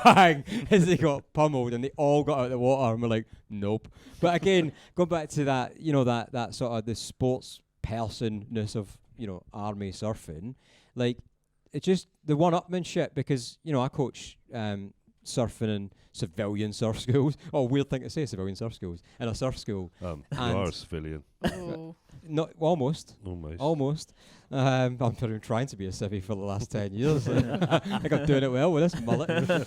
bang as they got pummeled and they all got out of the water and we're like, nope. But again, going back to that, that sort of the sports personness of, army surfing, like it's just the one-upmanship because, I coach surfing in civilian surf schools. Oh, weird thing to say, civilian surf schools. In a surf school. You are a civilian. Not almost. I'm been trying to be a civvy for the last 10 years. I think I'm doing it well with this mullet.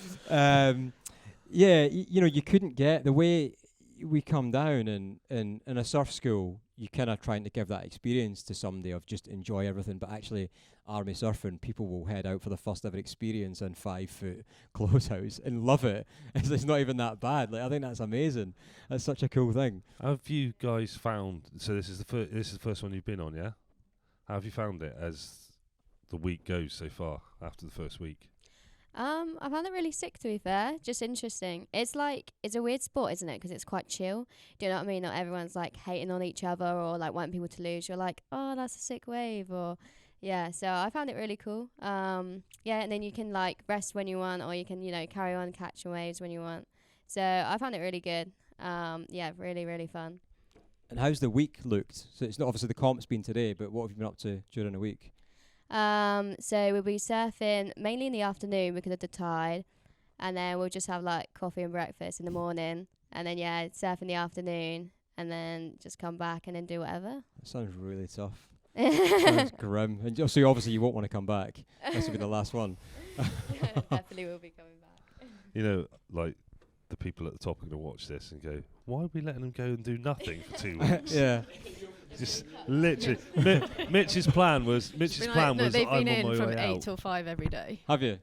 You couldn't get the way we come down in a surf school. You kind of trying to give that experience to somebody of just enjoy everything, but actually army surfing, people will head out for the first ever experience in 5 foot closeouts and love it. It's not even that bad. Like I think that's amazing. That's such a cool thing. Have you guys found? So this is the first one you've been on, yeah? How have you found it as the week goes so far after the first week? I found it really sick, to be fair. Just interesting. It's a weird sport, isn't it? Because it's quite chill. Do you know what I mean? Not everyone's like hating on each other or like wanting people to lose. You're like, oh, that's a sick wave, or yeah. So I found it really cool. And then you can like rest when you want, or you can carry on catching waves when you want. So I found it really good. Really, really fun. And how's the week looked? So it's not obviously the comp's been today, but what have you been up to during the week? So we'll be surfing mainly in the afternoon because of the tide, and then we'll just have like coffee and breakfast in the morning, and then surf in the afternoon, and then just come back and then do whatever. That sounds really tough. Sounds grim. And so obviously you won't want to come back. This will be the last one. Definitely will be coming back. Like the people at the top are going to watch this and go, why are we letting them go and do nothing for 2 weeks? Yeah. Just literally, Mitch's plan was. They've been in from 8 till 5 every day. Have you?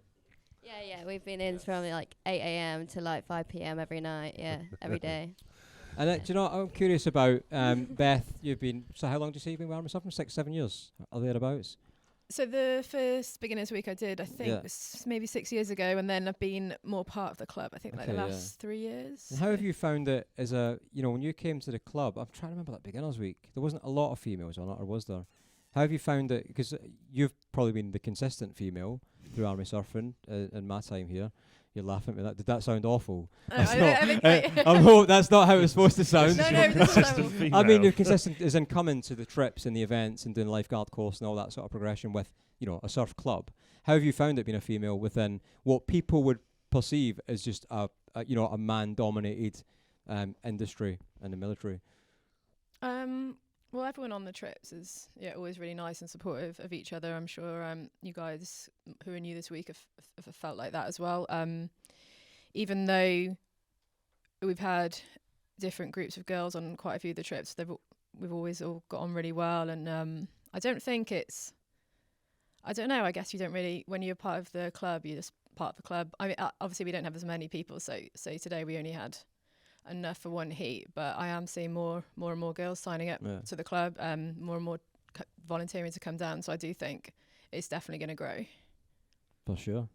Yeah, we've been in from like 8 a.m. to like 5 p.m. every night. Yeah, every day. And do you know what I'm curious about? Beth, you've been. So how long do you say you've been with Army Surfing? 6-7 years. Are thereabouts? So the first beginners week I did, I think maybe 6 years ago, and then I've been more part of the club. I think like the last 3 years. And how have you found it as a when you came to the club? I'm trying to remember that beginners week. There wasn't a lot of females on it, or was there? How have you found it? Because you've probably been the consistent female through Army Surfing in my time here. You're laughing at me. Did that sound awful? I hope that's not how it's supposed to sound. No, I mean, you're consistent as in coming to the trips and the events and doing lifeguard course and all that sort of progression with, a surf club. How have you found it being a female within what people would perceive as just a man-dominated industry in the military? Well, everyone on the trips is always really nice and supportive of each other. I'm sure you guys who are new this week have felt like that as well. Even though we've had different groups of girls on quite a few of the trips, we've always all got on really well. And I don't think I don't know. I guess you don't really, when you're part of the club, you're just part of the club. I mean, obviously we don't have as many people, so today we only had enough for one heat, but I am seeing more and more girls signing up to the club, more and more volunteering to come down. So I do think it's definitely going to grow. For sure.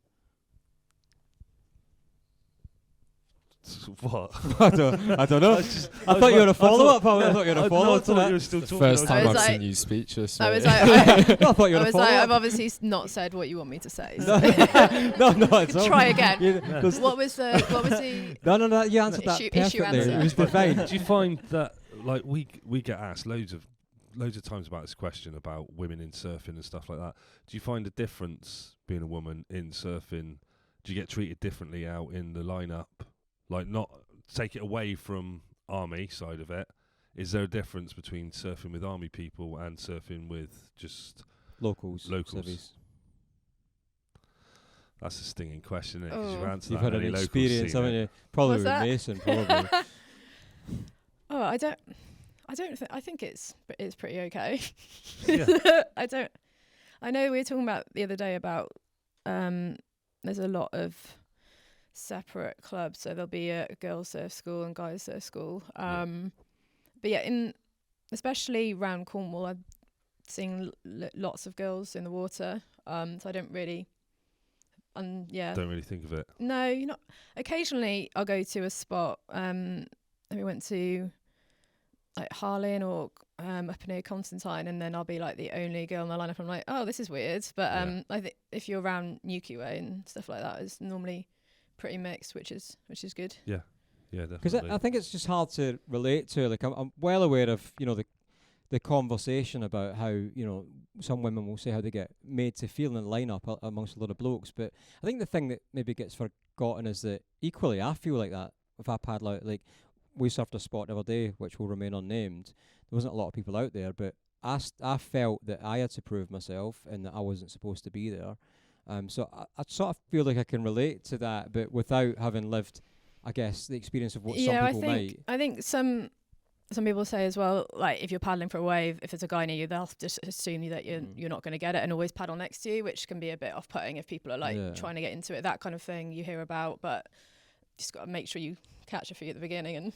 What? I don't know. I thought you were a follow-up. I thought you were a follow-up to that. You were still talking. First time I've seen you speechless. I was like, I thought you were a follow-up. I've obviously not said what you want me to say. So. No, it's all. Try again. What was the? No. You answered that perfectly. Answer. It was divine. Do you find that we get asked loads of times about this question about women in surfing and stuff like that? Do you find a difference being a woman in surfing? Do you get treated differently out in the lineup? Like, not take it away from army side of it. Is there a difference between surfing with army people and surfing with just locals? Civvies? That's a stinging question, isn't it? 'Cause you've had an experience, haven't you? Probably with Mason, probably. I think it's pretty okay. Yeah. I know we were talking about the other day about there's a lot of separate clubs, so there'll be a girls surf school and guys surf school. But yeah, especially around Cornwall, I'm seeing lots of girls in the water. So I don't really, don't really think of it. No, you're not. Occasionally, I'll go to a spot. We went to like Harlyn or up near Constantine, and then I'll be like the only girl in the lineup. I'm like, oh, this is weird. But I think if you're around Newquay Way and stuff like that, it's normally pretty mixed, which is good. Yeah, definitely. Because I think it's just hard to relate to. Like, I'm well aware of the conversation about how some women will say how they get made to feel in the lineup amongst a lot of blokes. But I think the thing that maybe gets forgotten is that equally I feel like that if I paddle out. Like, we surfed a spot the other day, which will remain unnamed. There wasn't a lot of people out there, but I felt that I had to prove myself and that I wasn't supposed to be there. So I sort of feel like I can relate to that, but without having lived, I guess, the experience of what some people might. I think some people say as well, like if you're paddling for a wave, if there's a guy near you, they'll just assume that you're not going to get it and always paddle next to you, which can be a bit off-putting if people are like trying to get into it. That kind of thing you hear about, but just got to make sure you catch a few at the beginning and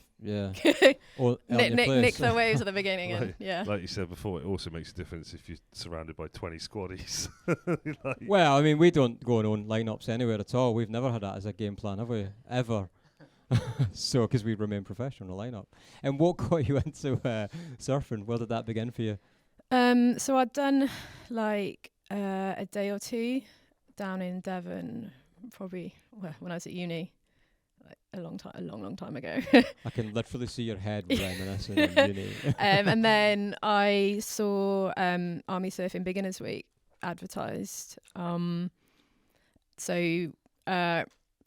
or nick the waves at the beginning. Like you said before, it also makes a difference if you're surrounded by 20 squaddies. Well, I mean, we don't go and own lineups anywhere at all. We've never had that as a game plan, have we? Ever. So, because we remain professional lineup. And what got you into surfing? Where did that begin for you? So I'd done like a day or two down in Devon, probably when I was at uni. A long time ago. I can literally see your head reminiscing in uni. And then I saw Army Surfing Beginners Week advertised. So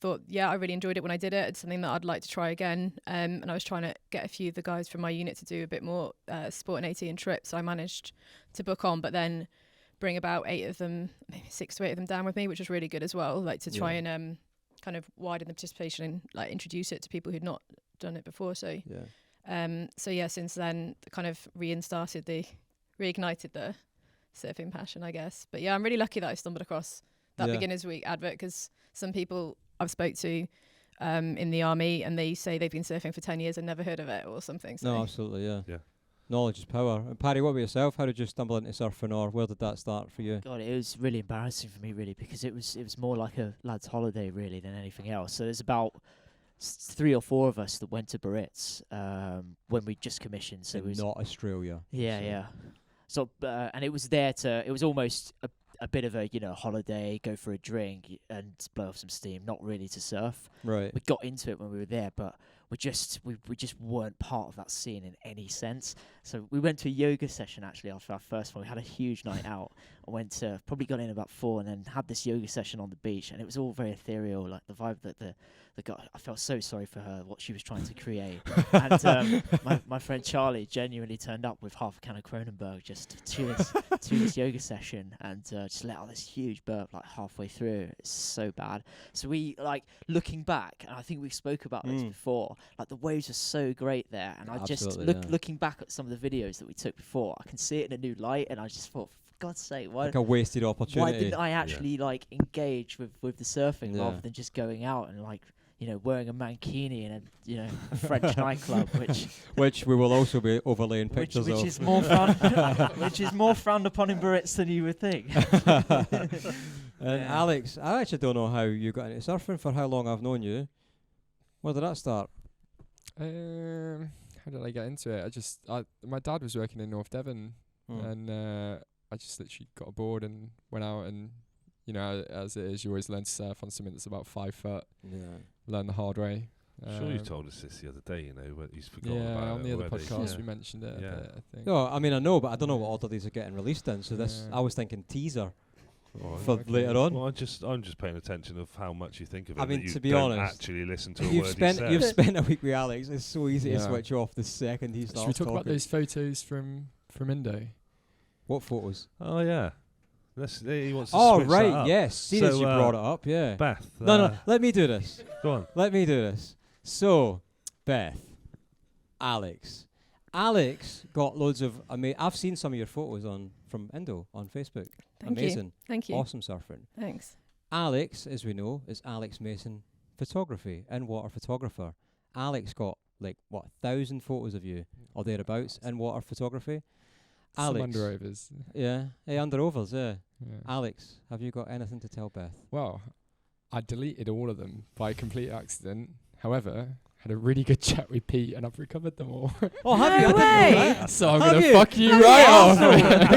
thought, I really enjoyed it when I did it. It's something that I'd like to try again. And I was trying to get a few of the guys from my unit to do a bit more sport and AT and trips. So I managed to book on, but then bring about 8 of them, maybe 6 to 8 of them down with me, which was really good as well. Like to try and kind of widen the participation and like introduce it to people who'd not done it before. So since then kind of reignited the surfing passion, I guess. But I'm really lucky that I stumbled across that Beginners Week advert, because some people I've spoke to in the army and they say they've been surfing for 10 years and never heard of it or something. So. No, absolutely, yeah. Knowledge is power. And Paddy, what about yourself? How did you stumble into surfing, or where did that start for you? God, it was really embarrassing for me, really, because it was more like a lad's holiday, really, than anything else. So there's about 3 or 4 of us that went to Biarritz when we just commissioned. So it was not Australia. Yeah. So and it was there it was almost a bit of a holiday, go for a drink and blow off some steam. Not really to surf. Right. We got into it when we were there, but we just weren't part of that scene in any sense. So we went to a yoga session actually after our first one. We had a huge night out. I went to probably got in about 4 and then had this yoga session on the beach, and it was all very ethereal, like the vibe that the guy. I felt so sorry for her, what she was trying to create. And my friend Charlie genuinely turned up with half a can of Kronenberg just to this yoga session, and just let out this huge burp like halfway through. It's so bad. So we looking back, and I think we spoke about this before. Like the waves are so great there, and I just looking back at some of the videos that we took before, I can see it in a new light, and I just thought, for God's sake, why? Like a wasted opportunity. Why didn't I actually engage with the surfing rather than just going out and wearing a mankini in a French nightclub, which we will also be overlaying pictures which of. is more which is more frowned upon in Barrett's than you would think. And Alex, I actually don't know how you got into surfing. For how long I've known you, where did that start? How did I get into it? My dad was working in North Devon, and I just literally got aboard and went out, and as it is, you always learn to surf on something that's about 5 foot. Yeah. Learn the hard way. I'm sure you told us this the other day, but he's forgotten about it. Yeah, on the other podcast we mentioned it a bit, I think. No, I mean, I know, but I don't know what order these are getting released in, so I was thinking teaser for later on. Well, I'm just paying attention of how much you think of it. I mean, you to be don't honest, actually listen to a word he says. You've spent a week with Alex. It's so easy to switch off the second he starts Should we talk talking. about those photos from Indo? What photos? Oh, yeah. He wants to oh, switch right, that up. yes. See as you brought it up, yeah. Beth. No, let me do this. Go on. Let me do this. So, Beth, Alex got loads of. I've seen some of your photos from Indo on Facebook. Amazing. Thank you. Awesome surfing. Thanks. Alex, as we know, is Alex Mason Photography and water photographer. Alex got 1,000 photos of you or thereabouts in water photography. Alex, some underovers. Yeah, underovers. Yeah. Alex, have you got anything to tell Beth? Well, I deleted all of them by complete accident. However, had a really good chat with Pete, and I've recovered them all. Oh, have you? I didn't know that. So I'm gonna fuck you right off.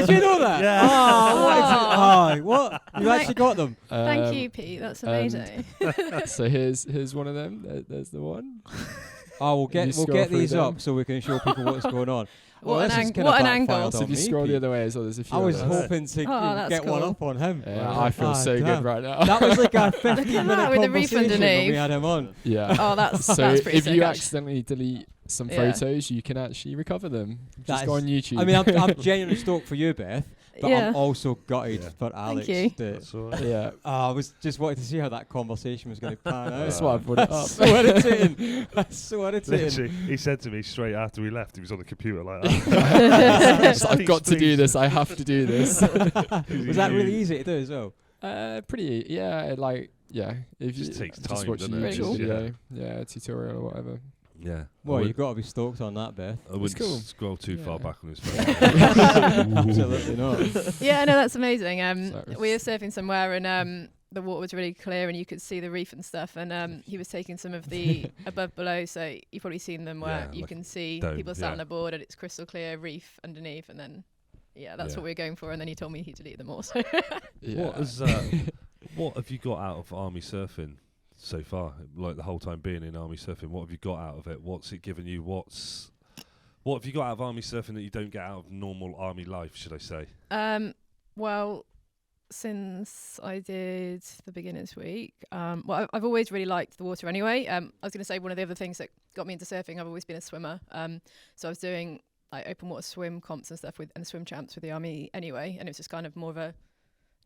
Did you know that? Yeah. Oh, what? You actually got them? Thank you, Pete. That's amazing. So here's one of them. There's the one. Oh, we'll get these up so we can show people what's going on. What an angle. So if you scroll the other way as well, there's a few. I was hoping to get one up on him. Yeah, I feel so good right now. That was like a 15-minute with the reef conversation when we underneath. had him on. Yeah. Oh, that's so that's pretty if sick, you actually. accidentally delete some photos, you can actually recover them. Just go on YouTube. I mean, I'm genuinely stoked for you, Beth. But I'm also gutted for Alex. Thank you. That's all right. Yeah. I was just wanting to see how that conversation was going to pan out. That's why I brought it up. So irritating. That's so irritating. Literally, he said to me straight after we left, he was on the computer like that. I've got to do this. I have to do this. Was that really easy to do as well? Pretty. Yeah. If just takes just time, watch a doesn't it? YouTube Really video. Yeah, tutorial or whatever. Yeah. Well, you've got to be stoked on that, Beth. I wouldn't cool. scroll too far back on his phone. Absolutely not. Yeah, no, that's amazing. Sorry. We were surfing somewhere and the water was really clear and you could see the reef and stuff. And he was taking some of the above below, so you've probably seen them where you can see people sat on the board and it's crystal clear reef underneath. And then, that's what we were going for. And then he told me he deleted them all. So What have you got out of army surfing so far? Like the whole time being in army surfing, what have you got out of it? What's it given you? What have you got out of army surfing that you don't get out of normal army life, should I say? Well, since I did the beginners week, I've always really liked the water anyway. I was going to say one of the other things that got me into surfing, I've always been a swimmer. So I was doing open water swim comps and stuff and swim champs with the army anyway, and it was just kind of more of a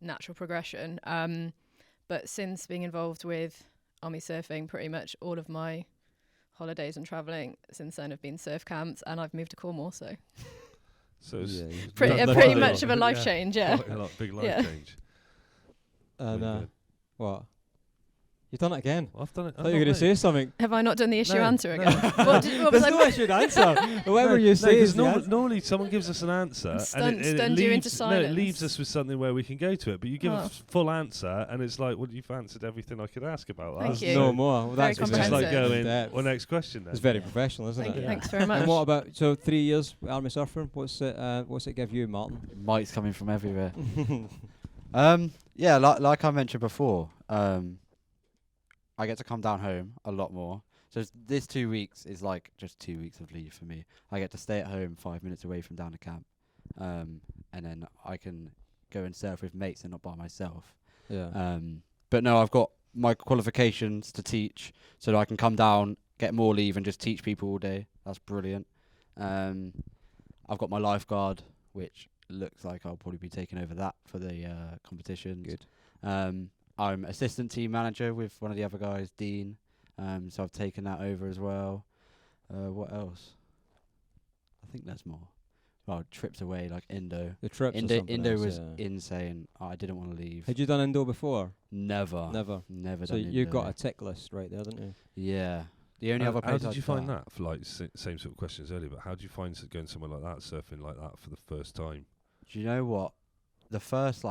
natural progression. But since being involved with army surfing, pretty much all of my holidays and travelling since then have been surf camps, and I've moved to Cornwall, so it's pretty much of a life change, big life change. And what? You've done it again. I've done it. I thought you were going to say something. Have I not done the issue answer again? There's no issue answer. Whatever you say is normally someone gives us an answer and it you into silence. it leaves us with something where we can go to it. But you give a full answer and it's like, well, you've answered everything I could ask about that. Thank you. No more. Well, very that's just like going, well, next question then. It's very professional, isn't Thank it? you. Thanks very much. And what about, 3 years army surfing? What's it give you, Martin? Mike's coming from everywhere. Yeah, like I mentioned before, I get to come down home a lot more. So this 2 weeks is like just 2 weeks of leave for me. I get to stay at home 5 minutes away from down to camp, and then I can go and surf with mates and not by myself. Yeah. But no, I've got my qualifications to teach, so that I can come down, get more leave, and just teach people all day. That's brilliant. I've got my lifeguard, which looks like I'll probably be taking over that for the competitions. Good. I'm assistant team manager with one of the other guys, Dean. So I've taken that over as well. What else? I think there's more. Oh, trips away, like Indo. The trips. Indo was insane. I didn't want to leave. Had you done Indo before? Never. Never done So Indo. you've got a tick list right there, haven't you? Yeah. The only other place How did you find that? that? For like same sort of questions earlier, but how did you find going somewhere like that, surfing like that for the first time? Do you know what? The first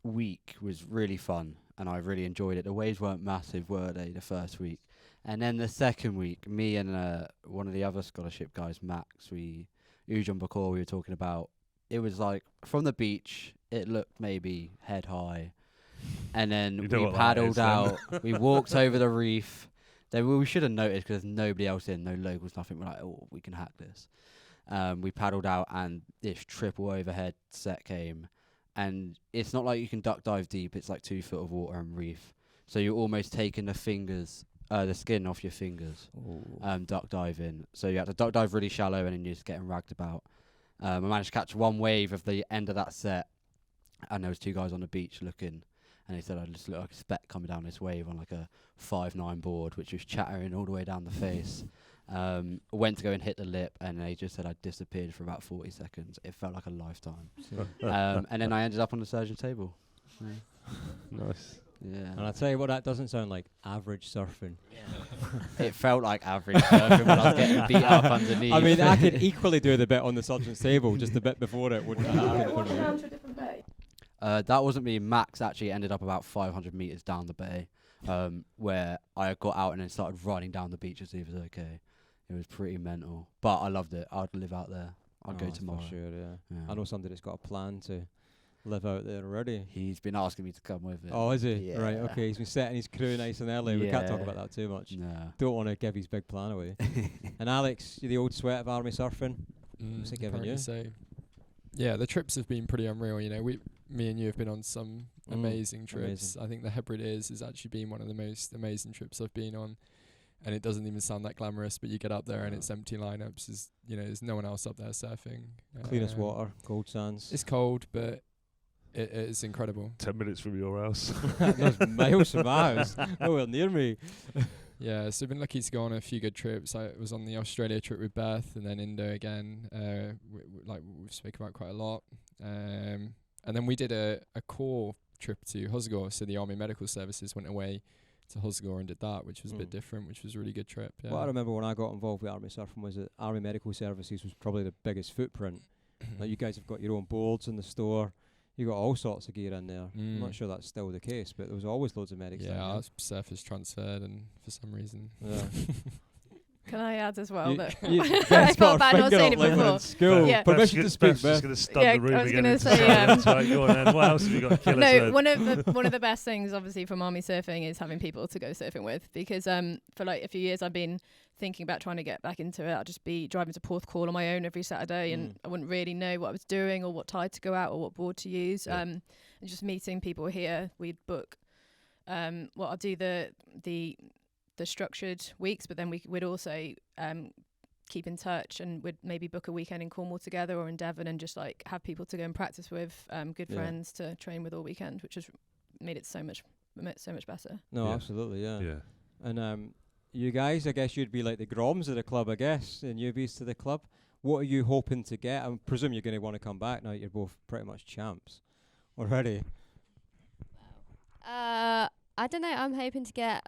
week was really fun, and I really enjoyed it. The waves weren't massive, were they? The first week, and then the second week, me and one of the other scholarship guys, Max, Ujan Bakor, we were talking about. It was like from the beach, it looked maybe head high, and then we paddled out. We walked over the reef. Then we should have noticed because there's nobody else in, no locals, nothing. We're like, oh, we can hack this. We paddled out, and this triple overhead set came. And it's not like you can duck dive deep. It's like 2 foot of water and reef. So you're almost taking the skin off your fingers, duck diving. So you have to duck dive really shallow, and then you're just getting ragged about. I managed to catch one wave of the end of that set, and there was 2 guys on the beach looking. And they said I just looked like a speck coming down this wave on like a 5'9" board, which was chattering all the way down the face. Went to go and hit the lip, and they just said I disappeared for about 40 seconds. It felt like a lifetime. And then I ended up on the surgeon table. Yeah. Nice. Yeah. And I tell you what, that doesn't sound like average surfing. Yeah. It felt like average surfing when I was getting beat up underneath. I mean, I could equally do the bit on the surgeon's table, just a bit before it wouldn't happen for me. That wasn't me. Max actually ended up about 500 meters down the bay, where I got out and then started running down the beach to see if it was okay. It was pretty mental, but I loved it. I'd live out there. I'd go tomorrow. For sure, yeah. I know somebody that's got a plan to live out there already. He's been asking me to come with him. Oh, is he? Yeah. Right, okay. He's been setting his crew nice and early. We can't talk about that too much. No. Don't want to give his big plan away. And Alex, you're the old sweat of army surfing. What's it giving you? So, yeah, the trips have been pretty unreal. You know, me and you have been on some amazing trips. I think the Hebrides has actually been one of the most amazing trips I've been on. And it doesn't even sound that glamorous, but you get up there and it's empty lineups. There's no one else up there surfing. Cleanest water, cold sands. It's cold, but it's incredible. 10 minutes from your house. There's miles from my house. Nowhere near me. Yeah, so I've been lucky to go on a few good trips. I was on the Australia trip with Beth, and then Indo again. We've spoken about quite a lot. And then we did a core trip to Hosgor. So the Army Medical Services went away to Hosgor and did that, which was a bit different, which was a really good trip. Yeah. What I remember when I got involved with Army Surfing was that Army Medical Services was probably the biggest footprint. Like, you guys have got your own boards in the store. You got all sorts of gear in there. I'm not sure that's still the case, but there was always loads of medics. Yeah, our surf is transferred, and for some reason. Yeah. Can I add as well that I felt bad not saying it before? School. Yeah. Permission to speak, Beth's just going to stun the room I was again. going to say, Right, go on then. What else have you got to kill us no, with? one of the best things, obviously, from army surfing is having people to go surfing with, because for like a few years I've been thinking about trying to get back into it. I'd just be driving to Porthcawl on my own every Saturday, and I wouldn't really know what I was doing or what tide to go out or what board to use. And just meeting people here, we'd book. I'll do the structured weeks, but then we'd also keep in touch, and we'd maybe book a weekend in Cornwall together or in Devon, and just like have people to go and practice with, good friends to train with all weekend, which has made it so much better. No, absolutely, yeah. And you guys, I guess you'd be like the Groms of the club, I guess, the newbies to the club. What are you hoping to get? I presume you're going to want to come back now. You're both pretty much champs already. I don't know. I'm hoping to get.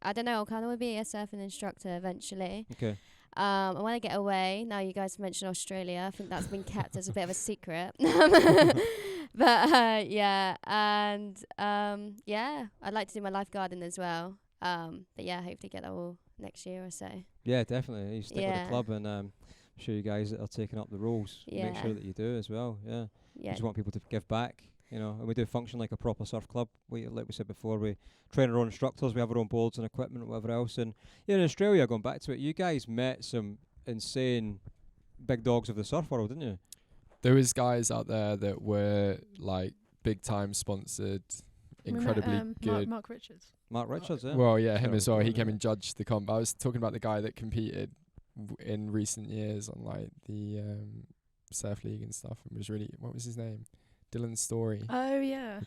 I don't know. I kind of want to be a surfing instructor eventually. Okay. And when I get away, now you guys mentioned Australia. I think that's been kept as a bit of a secret. But yeah, and yeah, I'd like to do my lifeguarding as well. But yeah, I hope to get that all next year or so. Yeah, definitely. You stick with the club, and I'm show you guys that are taking up the roles. Make sure that you do as well. Yeah. Yeah. Just want people to give back. And we do function like a proper surf club. Like we said before, we train our own instructors. We have our own boards and equipment and whatever else. And in Australia, going back to it, you guys met some insane big dogs of the surf world, didn't you? There was guys out there that were like big time sponsored, incredibly good. Mark Richards. Mark Richards, yeah. Well, yeah, him as well. He came and judged the comp. I was talking about the guy that competed in recent years on like the surf league and stuff, and was really, what was his name? Dylan Story. Oh yeah.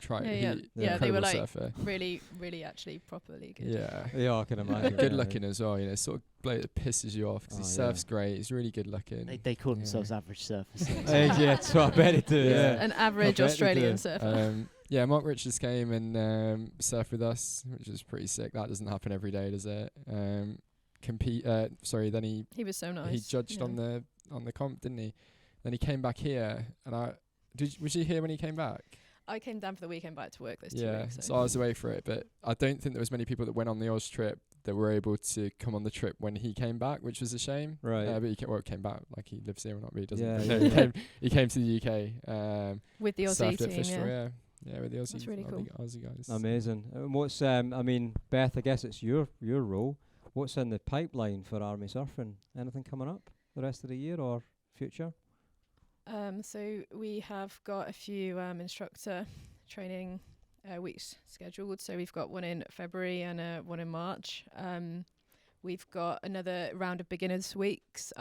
They were like surfer. really actually properly good. Yeah, I can imagine. Good looking as well. Sort of bloke that pisses you off because he surfs great. He's really good looking. They call themselves average surfers. Yeah, so I bet it do. An average Australian surfer. Yeah, Mark Richards came and surfed with us, which is pretty sick. That doesn't happen every day, does it? Then he was so nice. He judged on the comp, didn't he? Then he came back here, and was you here when he came back? I came down for the weekend back to work those 2 weeks. So I was away for it, but I don't think there was many people that went on the Oz trip that were able to come on the trip when he came back, which was a shame. Right. But he came back, like he lives here or not, but he doesn't. He came to the UK. With the Aussie team, Yeah, with the Aussie, that's really cool. Aussie guys. Amazing. What's Beth, I guess it's your role. What's in the pipeline for Army Surfing? Anything coming up the rest of the year or future? So we have got a few instructor training weeks scheduled. So we've got one in February and one in March. We've got another round of beginners weeks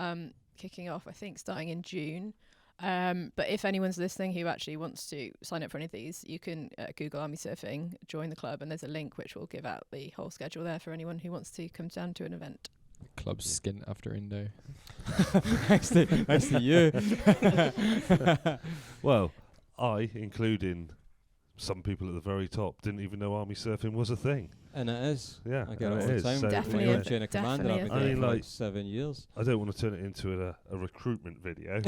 kicking off, I think, starting in June. But if anyone's listening who actually wants to sign up for any of these, you can Google Army Surfing, join the club, and there's a link which will give out the whole schedule there for anyone who wants to come down to an event. Club's skint after Indo. Thanks to you. Well, I, including some people at the very top, didn't even know Army Surfing was a thing. And it is. Yeah, I get it all the time. So definitely a chain of command. I've been doing for like 7 years. I don't want to turn it into a recruitment video,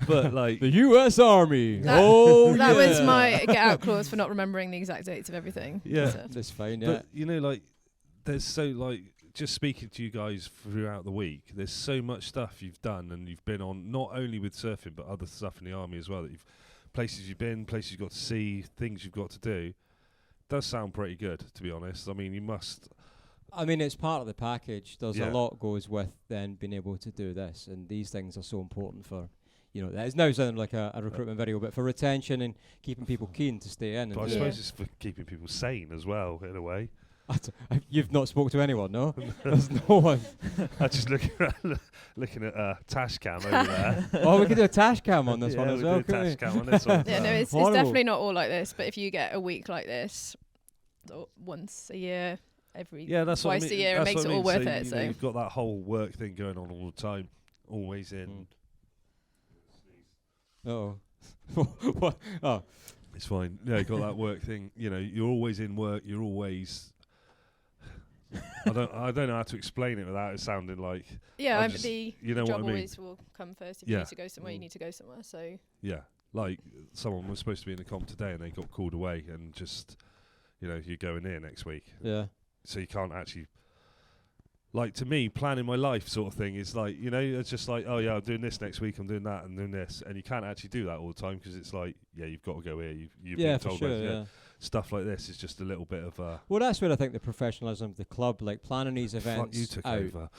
but like the U.S. Army. That was my get out clause for not remembering the exact dates of everything. Yeah, so. That's fine. Yeah, but there's so just speaking to you guys throughout the week, there's so much stuff you've done and you've been on, not only with surfing but other stuff in the Army as well. That places you've been, places you've got to see, things you've got to do. Does sound pretty good, to be honest. I mean, you must. I mean, it's part of the package. There's a lot goes with then being able to do this, and these things are so important for. It's now sounding like a recruitment video, but for retention and keeping people keen to stay in. But I suppose it's for keeping people sane as well, in a way. You've not spoke to anyone, no? There's no one. I'm just looking at a tash cam over there. Oh, we could do a tash cam on this one as well, couldn't we? Tash cam on this one. Yeah, no, it's definitely not all like this. But if you get a week like this, once a year, twice a year, it makes it all worth it. So you've got that whole work thing going on all the time, always in. Oh, what? Oh, it's fine. Yeah, you got that work thing. You're always in work. You're always. I don't know how to explain it without it sounding like. Yeah, the job what I mean. always will come first. If you need to go somewhere, you need to go somewhere. So. Yeah, like someone was supposed to be in the comp today and they got called away, and just, you're going in next week. Yeah. So you can't actually. Like, to me, planning my life sort of thing is like, it's just like, oh yeah, I'm doing this next week, I'm doing that, and doing this, and you can't actually do that all the time because it's like, yeah, you've got to go here. You've been told sure, stuff like this is just a little bit of well, that's where I think the professionalism of the club, like planning these events. You took over.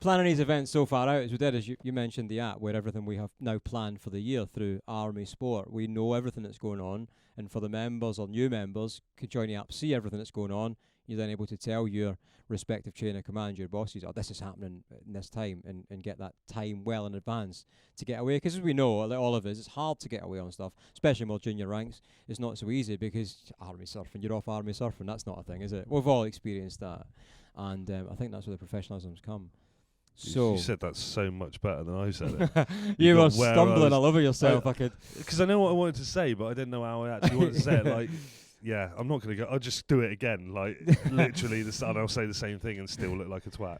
Planning these events so far out as we did, as you mentioned, the app where everything we have now planned for the year through Army Sport. We know everything that's going on, and for the members or new members could join the app, see everything that's going on. You're then able to tell your respective chain of command, your bosses, this is happening in this time, and get that time well in advance to get away. Because as we know, like all of us, it's hard to get away on stuff, especially more junior ranks. It's not so easy because Army Surfing, you're off Army Surfing. That's not a thing, is it? We've all experienced that. And I think that's where the professionalism's come. So you said that so much better than I said it. You were stumbling all over yourself. Because I know what I wanted to say, but I didn't know how I actually wanted to say it. Like, yeah, I'm not going to go. I'll just do it again. Like, literally, I'll say the same thing and still look like a twat.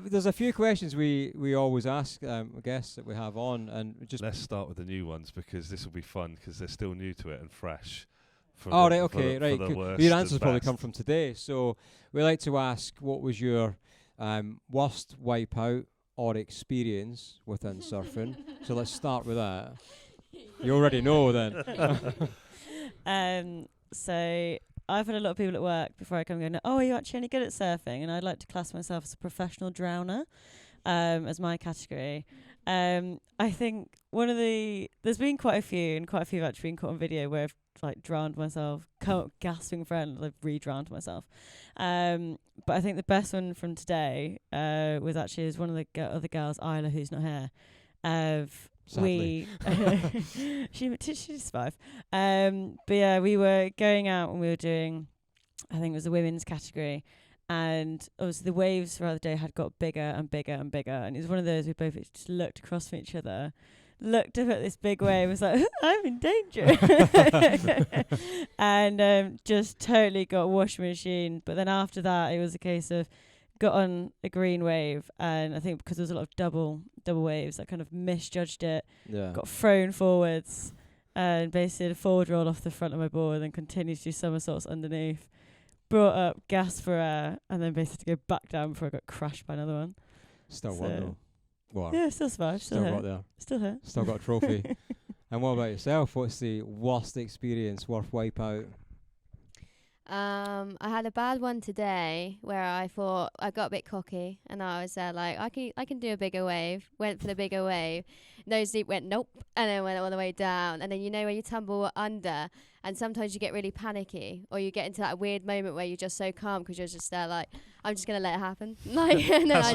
There's a few questions we always ask guests that we have on, and just let's start with the new ones because this will be fun because they're still new to it and fresh. Your answers probably come from today. So we like to ask, what was your Worst wipeout or experience within surfing. So let's start with that. You already know then. So I've had a lot of people at work before I come going, oh, are you actually any good at surfing? And I'd like to class myself as a professional drowner, as my category. I think there's been quite a few, and quite a few have actually been caught on video where I've like drowned myself, gasping for air, and I've re-drowned myself. But I think the best one from today was one of the other girls, Isla, who's not here. Sadly. She survived. But yeah, we were going out and we were doing, I think it was the women's category, and obviously the waves throughout the day had got bigger and bigger and bigger, and it was one of those we both just looked across from each other, looked up at this big wave, was like, I'm in danger. And just totally got washing machine. But then after that, it was a case of got on a green wave, and I think because there was a lot of double waves, I kind of misjudged it. Yeah. Got thrown forwards, and basically did a forward roll off the front of my board, and then continued to do somersaults underneath. Brought up, gasped for air, and then basically go back down before I got crashed by another one. Still won though. Well, yeah, still survived. Still got there. Still here. Still got a trophy. And what about yourself? What's the worst experience, worst wipeout? I had a bad one today where I thought I got a bit cocky and I was like, I can do a bigger wave. Went for the bigger wave. Nose deep, went nope, and then went all the way down. And then when you tumble under, and sometimes you get really panicky, or you get into that weird moment where you're just so calm because you're just there like, I'm just gonna let it happen. Like, and then I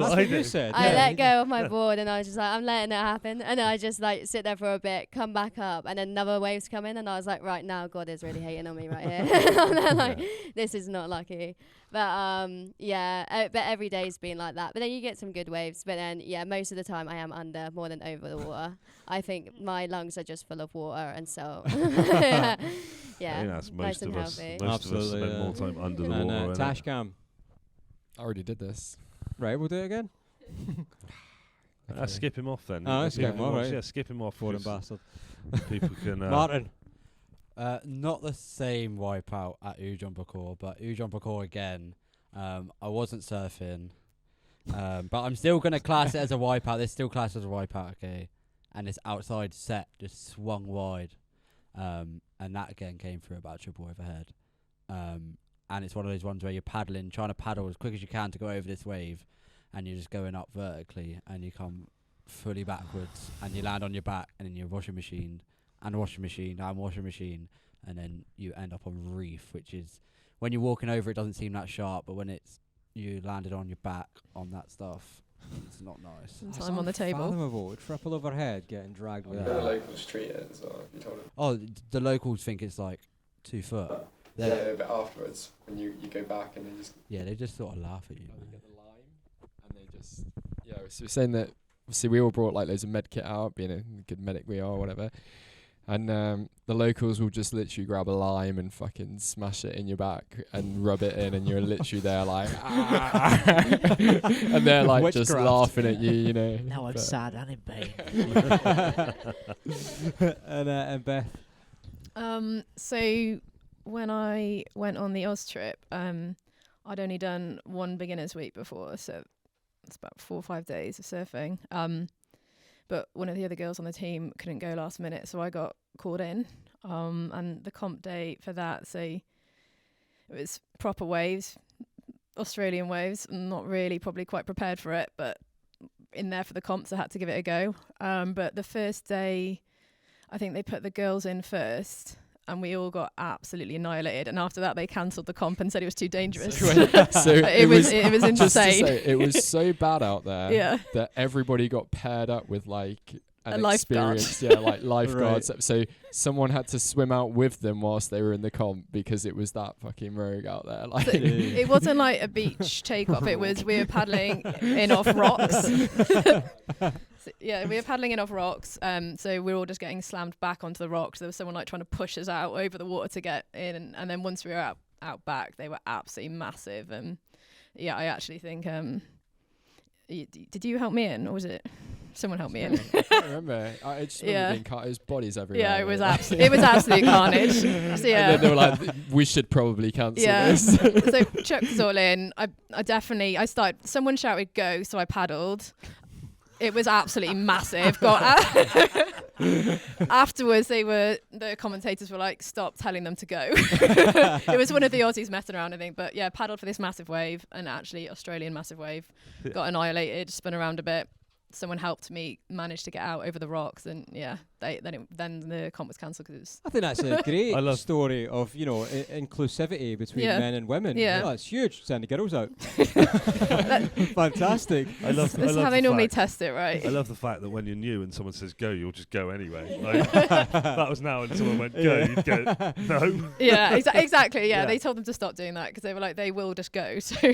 let go of my board, and I was just like, I'm letting it happen. And I just like sit there for a bit, come back up, and then another wave's come in, and I was like, right now, God is really hating on me right here. And then, like, this is not lucky. But but every day's been like that. But then you get some good waves. But then most of the time I am under more than over the water. I think my lungs are just full of water, and so I think that's nice and healthy. Most of us spend more time under the water. Tashcam. I already did this. Right, we'll do it again. Skip him off then. Skip him off, right? Yeah, skip him off. Foreign bastard. People can. Martin. Not the same wipeout at Ujon Bakor, but Ujon Bakor again. I wasn't surfing, but I'm still going to class it as a wipeout. This still classed as a wipeout, okay? And this outside set just swung wide, and that again came through about triple overhead. And it's one of those ones where you're paddling, trying to paddle as quick as you can to go over this wave, and you're just going up vertically, and you come fully backwards, and you land on your back, and then you're washing machine, and washing machine, and then you end up on reef, which is, when you're walking over, it doesn't seem that sharp, but when it's you landed on your back on that stuff, it's not nice. Time on the table. Unfathomable. Triple overhead, getting dragged with The that. locals treat it, so you told them. Oh, the locals think it's like 2 foot. Yeah, but afterwards, when you go back and they just... Yeah, they just sort of laugh at you. They get the lime, and they just... Yeah, so we're saying that... See, we all brought like loads of med kit out, being a good medic we are, or whatever. And the locals will just literally grab a lime and fucking smash it in your back and rub it in, and you're literally there like... and they're like just laughing at you, you know. Now I'm sad and in pain. And Beth? So... When I went on the Oz trip, I'd only done one beginner's week before, so it's about 4 or 5 days of surfing. But one of the other girls on the team couldn't go last minute, so I got called in. And the comp day for that, so it was proper waves, Australian waves. Not really, probably quite prepared for it, but in there for the comps, I had to give it a go. But the first day, I think they put the girls in first, and we all got absolutely annihilated. And after that, they cancelled the comp and said it was too dangerous. So it was insane. Just to say, it was so bad out there that everybody got paired up with like an lifeguard. experienced, like lifeguards. Right. So someone had to swim out with them whilst they were in the comp because it was that fucking rogue out there. Like, so it wasn't like a beach takeoff. It was we were paddling in off rocks. We were paddling in off rocks. So we were all just getting slammed back onto the rocks. There was someone like trying to push us out over the water to get in, and then once we were out back, they were absolutely massive. I actually think. Did you help me in, or was it? someone help me in. I can't remember. I just remember being cut. It was bodies everywhere. Yeah, it was absolute carnage. So, yeah. And then they were like, we should probably cancel this. So chucked us all in. I started, someone shouted go, so I paddled. It was absolutely massive. Afterwards, the commentators were like, stop telling them to go. It was one of the Aussies messing around, I think. But yeah, paddled for this massive wave, and actually Australian massive wave. Got annihilated, spun around a bit. Someone helped me manage to get out over the rocks, and yeah, then the comp was cancelled because it was. I think that's a great story of inclusivity between men and women. Yeah, it's huge. Send the girls out. Fantastic. That's how they normally test it, right? I love the fact that when you're new and someone says go, you'll just go anyway. Like, that was now, and someone went go, you'd go no. Yeah, exactly. Yeah, they told them to stop doing that because they were like, they will just go. So.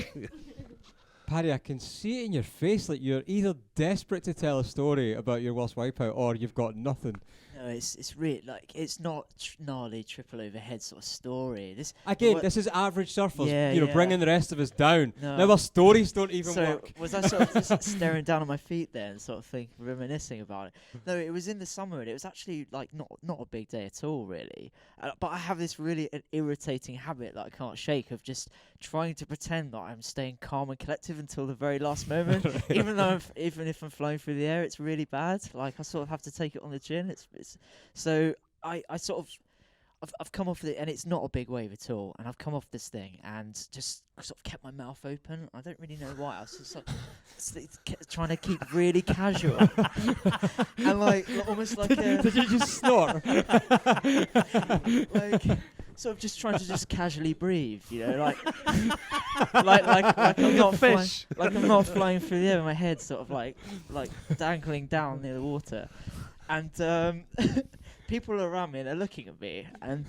Paddy, I can see it in your face, like you're either desperate to tell a story about your worst wipeout or you've got nothing. No, it's really like it's not gnarly triple overhead sort of story. This is average surfers, bringing the rest of us down. No. Now our stories don't even work. Was I sort of just staring down on my feet there and sort of reminiscing about it? No, it was in the summer and it was actually like not a big day at all, really. But I have this really irritating habit that I can't shake of just trying to pretend that I'm staying calm and collective until the very last moment, even if I'm flying through the air, it's really bad. Like I sort of have to take it on the chin. So I sort of I've come off it, and it's not a big wave at all. And I've come off this thing and just sort of kept my mouth open. I don't really know why. I was just like trying to keep really casual and like almost like did you just snort? Like sort of just trying to just casually breathe, like I'm not flying, like I'm not flying through the air. My head sort of like dangling down near the water, and people around me, they're looking at me, and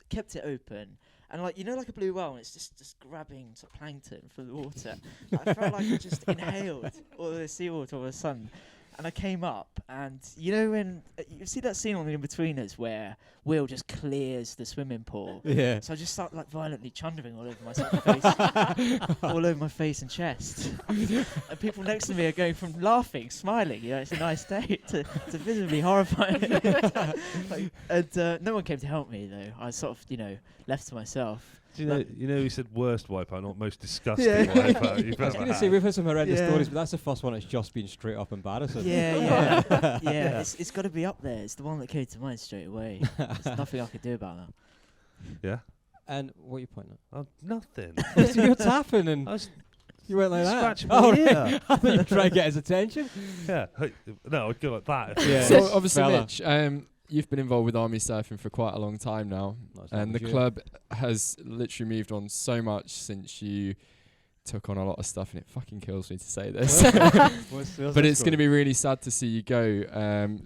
kept it open. And like a blue whale, and it's just grabbing sort of plankton from the water. I felt like I just inhaled all the seawater all of a sudden. And I came up, and when you see that scene on the In-Betweeners where Will just clears the swimming pool. Yeah. So I just start like violently chundering all over my face, all over my face and chest. And people next to me are going from laughing, smiling. It's a nice day, to visibly horrifying. And no one came to help me though. I sort of left to myself. Do you know he said worst wipeout, not most disgusting wipeout you've ever had. I was going to say, we've had some horrendous stories, but that's the first one that's just been straight up embarrassing. Yeah. It's got to be up there. It's the one that came to mind straight away. There's nothing I could do about that. Yeah. And what are you pointing at? Oh, nothing. So you're tapping and you went like that. Scratching my ear. I thought you were trying to get his attention. Yeah. No, I'd go like that. Yeah. So obviously, Mitch, you've been involved with army surfing for quite a long time now, and the club has literally moved on so much since you took on a lot of stuff, and it fucking kills me to say this. But it's going to be really sad to see you go.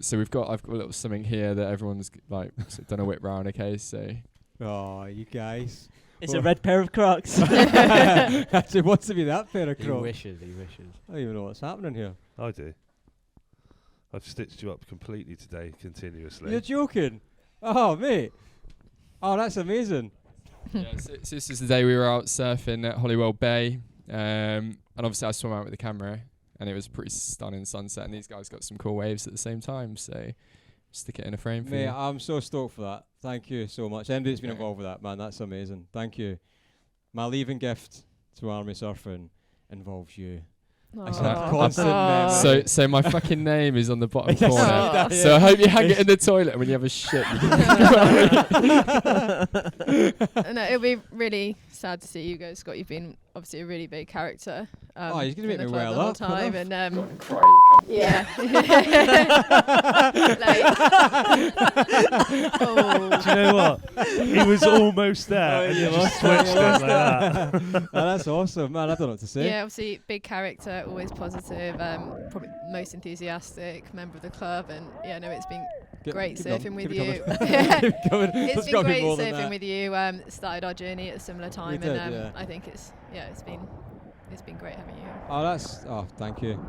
So I've got a little something here that everyone's like done a whip round. Okay, so. Oh, you guys. It's a red pair of Crocs. Actually, wants to be that pair of Crocs. He wishes. I don't even know what's happening here. I do. I've stitched you up completely today, continuously. You're joking? Oh, mate. Oh, that's amazing. Yeah, so this is the day we were out surfing at Holywell Bay. And obviously I swam out with the camera, and it was a pretty stunning sunset, and these guys got some cool waves at the same time, so stick it in a frame for you. I'm so stoked for that. Thank you so much. Anybody that's been involved with that, man, that's amazing. Thank you. My leaving gift to Army Surfing involves you. So my fucking name is on the bottom corner. So I hope you hang it in the toilet, and when you have a shit. No, it'll be really sad to see you go, Scott. You've been obviously a really big character. He's gonna make me well the whole up. Time, and Yeah. Do you know what? He was almost there, and you just switched it like that. That's awesome, man. I don't know what to say. Yeah, obviously big character, always positive, probably most enthusiastic member of the club, and it's been great surfing with you. It's been great surfing with you. Started our journey at a similar time, and I think it's been great having you. Thank you.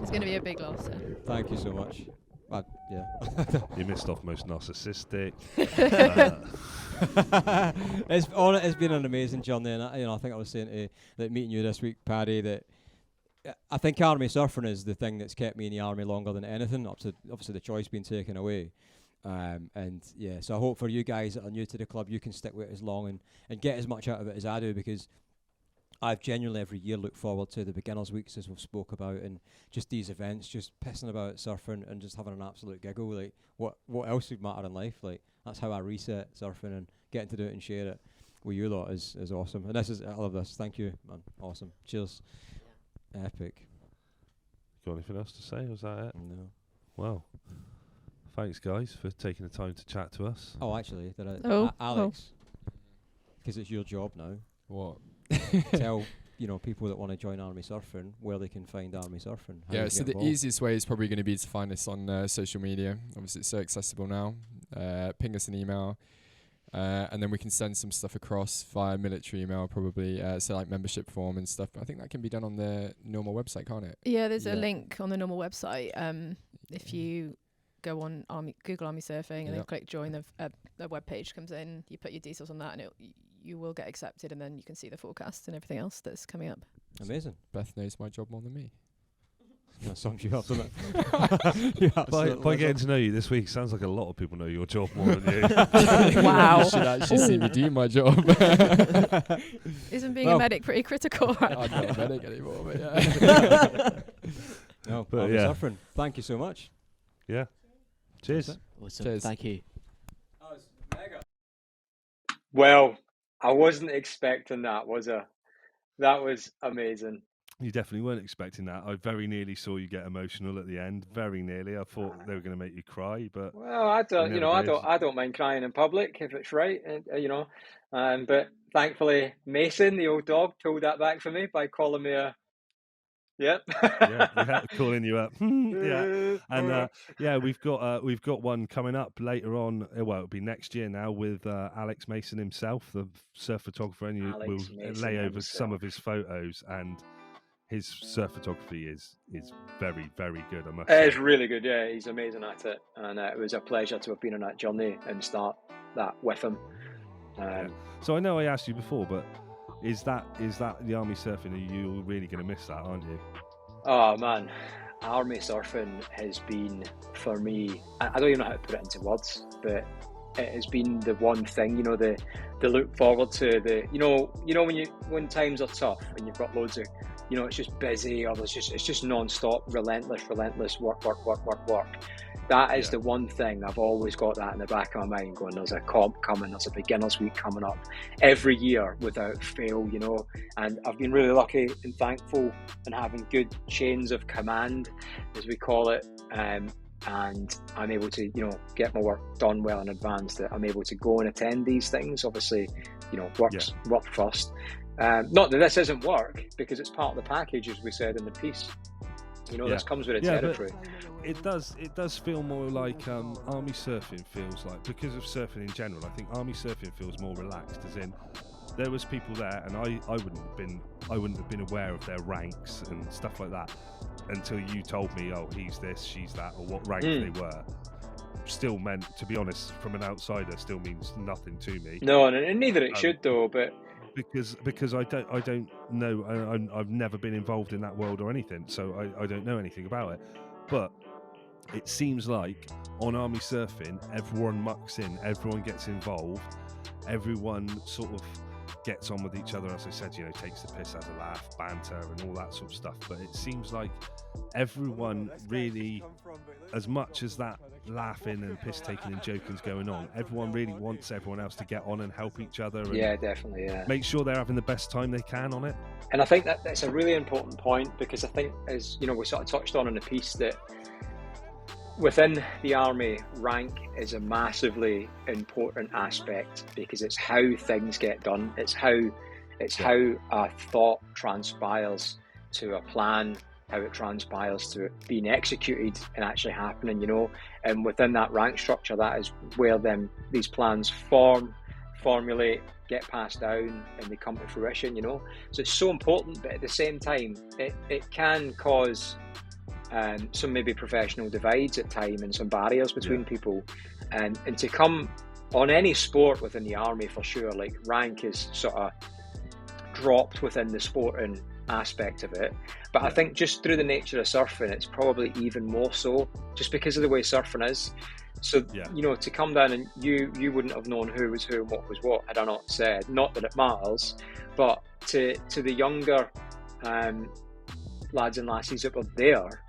It's going to be a big loss. Thank you so much. You missed off most narcissistic. It's been an amazing journey, and I think I was saying that meeting you this week, Paddy, that I think army surfing is the thing that's kept me in the army longer than anything, up to obviously the choice being taken away. And yeah, so I hope for you guys that are new to the club, you can stick with it as long and get as much out of it as I do, because I've genuinely every year looked forward to the beginners weeks, as we've spoke about, and just these events, just pissing about surfing and just having an absolute giggle. Like, what else would matter in life? Like, that's how I reset surfing, and getting to do it and share it with you lot is awesome. And I love this. Thank you, man. Awesome. Cheers. Epic. Got anything else to say? Or was that it? No. Well, thanks guys for taking the time to chat to us. Oh, actually, Oh. Alex, because it's your job now. What? Tell people that want to join army surfing where they can find army surfing. Yeah, so the easiest way is probably going to be to find us on social media. Obviously, it's so accessible now. Ping us an email, and then we can send some stuff across via military email, probably. So like membership form and stuff. But I think that can be done on the normal website, can't it? Yeah, there's a link on the normal website. If you go on Google Army Surfing and then click join, the web page comes in. You put your details on that, and you will get accepted, and then you can see the forecast and everything else that's coming up. Amazing. Beth knows my job more than me. That sums you up, doesn't it? By getting to know you this week, sounds like a lot of people know your job more than you. Wow. You should actually see me do my job. Isn't being a medic pretty critical? I'm not a medic anymore, but yeah. No, but surfing. Thank you so much. Yeah. Cheers. Awesome. Cheers. Thank you. Well, I wasn't expecting that, was I? That was amazing. You definitely weren't expecting that. I very nearly saw you get emotional at the end. Very nearly. I thought they were going to make you cry, but well, I don't mind crying in public if it's right, but thankfully Mason, the old dog, pulled that back for me by calling me a. Yep. Yeah, calling you up. Yeah, and we've got one coming up later on. Well, it'll be next year now with Alex Mason himself, the surf photographer, and we'll lay over some of his photos, and his surf photography is very, very good. I must say. It's really good. Yeah, he's amazing at it, and it was a pleasure to have been on that journey and start that with him. So I know I asked you before, but. Is that the army surfing? Are you really going to miss that, aren't you? Oh man, army surfing has been for me. I don't even know how to put it into words, but it has been the one thing. The look forward to when times are tough and you've got loads of it's just busy or it's just non-stop, relentless work. That is the one thing I've always got that in the back of my mind going, there's a comp coming, there's a beginners week coming up every year without fail, and I've been really lucky and thankful and having good chains of command, as we call it, and I'm able to, get my work done well in advance, that I'm able to go and attend these things. Obviously, work first. Not that this isn't work, because it's part of the package, as we said in the piece. This comes with its territory. It does feel more like army surfing feels like, because of surfing in general. I think army surfing feels more relaxed, as in there was people there, and I wouldn't have been aware of their ranks and stuff like that until you told me, oh, he's this, she's that, or what rank they were. Still meant, to be honest, from an outsider, still means nothing to me. No, and neither it should though, but. Because I don't know, I've never been involved in that world or anything, so I don't know anything about it. But it seems like on army surfing, everyone mucks in, everyone gets involved, everyone sort of gets on with each other. As I said, takes the piss, has a laugh, banter, and all that sort of stuff. But it seems like everyone really, as much as that laughing and piss taking and joking's going on, everyone really wants everyone else to get on and help each other. And definitely. Make sure they're having the best time they can on it. And I think that's a really important point, because I think, as we sort of touched on in the piece, that within the army, rank is a massively important aspect, because it's how things get done. It's how a thought transpires to a plan, how it transpires to it being executed and actually happening, and within that rank structure, that is where then these plans formulate, get passed down, and they come to fruition, So it's so important, but at the same time, it can cause some maybe professional divides at time and some barriers between people, and to come on any sport within the army, for sure, like rank is sort of dropped within the sport and aspect of it. But I think just through the nature of surfing, it's probably even more so, just because of the way surfing is. So, you know, to come down and you wouldn't have known who was who and what was what had I not said. Not that it matters, but to the younger lads and lassies that were there,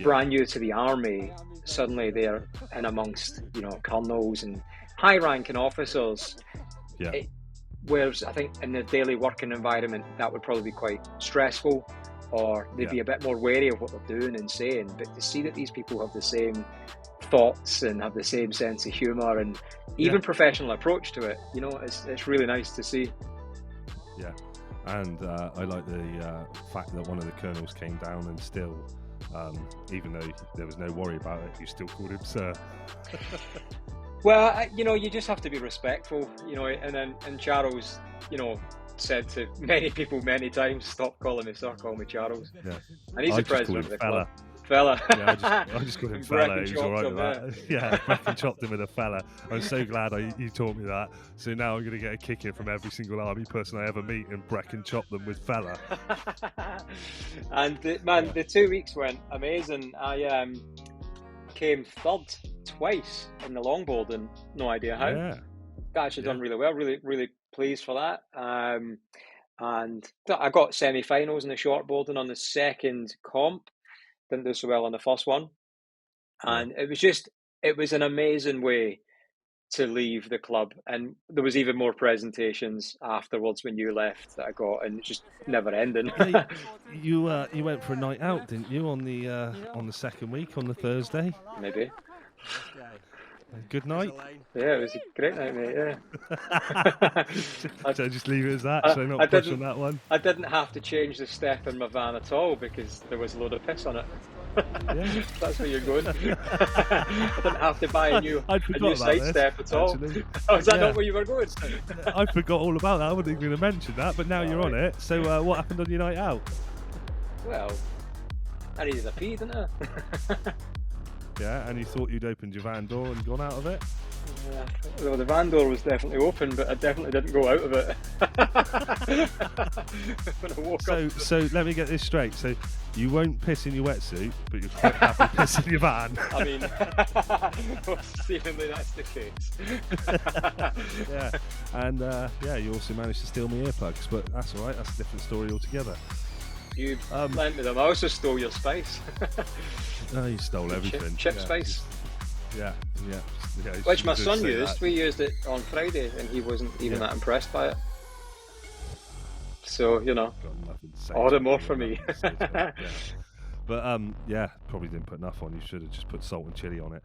brand new to the army, suddenly they're in amongst, you know, colonels and high-ranking officers. Whereas I think in the daily working environment, that would probably be quite stressful, or they'd be a bit more wary of what they're doing and saying. But to see that these people have the same thoughts and have the same sense of humour and even professional approach to it, you know, it's really nice to see. Yeah, and I like the fact that one of the colonels came down and still, even though there was no worry about it, you still called him sir. Well, you know, you just have to be respectful, you know, and Charles, you know, said to many people many times, stop calling me sir, call me Charles. Yeah. And he's the president of the club. Fella. Yeah, I just called him fella. He was all right with that. Yeah, Brecken chopped him with a fella. I'm so glad you taught me that. So now I'm going to get a kick in from every single army person I ever meet and Brecken chop them with fella. And the 2 weeks went amazing. I came third twice in the longboard and no idea how. Yeah. Actually done really well. Really, really pleased for that. And I got semi-finals in the shortboarding on the second comp. Didn't do so well on the first one, and it was an amazing way to leave the club. And there was even more presentations afterwards when you left that I got, and it's just never ending. You went for a night out, didn't you, on the second week, on the Thursday? Maybe. Good night. Yeah, it was a great night, mate. Yeah. So just leave it as that. So not push on that one. I didn't have to change the step in my van at all because there was a load of piss on it. Yeah. That's where you're going. I didn't have to buy a new side step at all. Oh, is that not where you were going? I forgot all about that. I wasn't even going to mention that, but now you're on it. So what happened on your night out? Well, I needed a pee, didn't I? Yeah, and you thought you'd opened your van door and gone out of it? Yeah, well, the van door was definitely open, but I definitely didn't go out of it. When I woke up. So let me get this straight. So you won't piss in your wetsuit, but you're quite happy to piss in your van. I mean, seemingly that's the case. Yeah, and you also managed to steal my earplugs, but that's all right. That's a different story altogether. You lent me them. I also stole your space. Oh, you stole everything. Chip space. Yeah. Which my son used. We used it on Friday, and he wasn't even that impressed by it. So, you know, order more for me. But probably didn't put enough on. You should have just put salt and chili on it.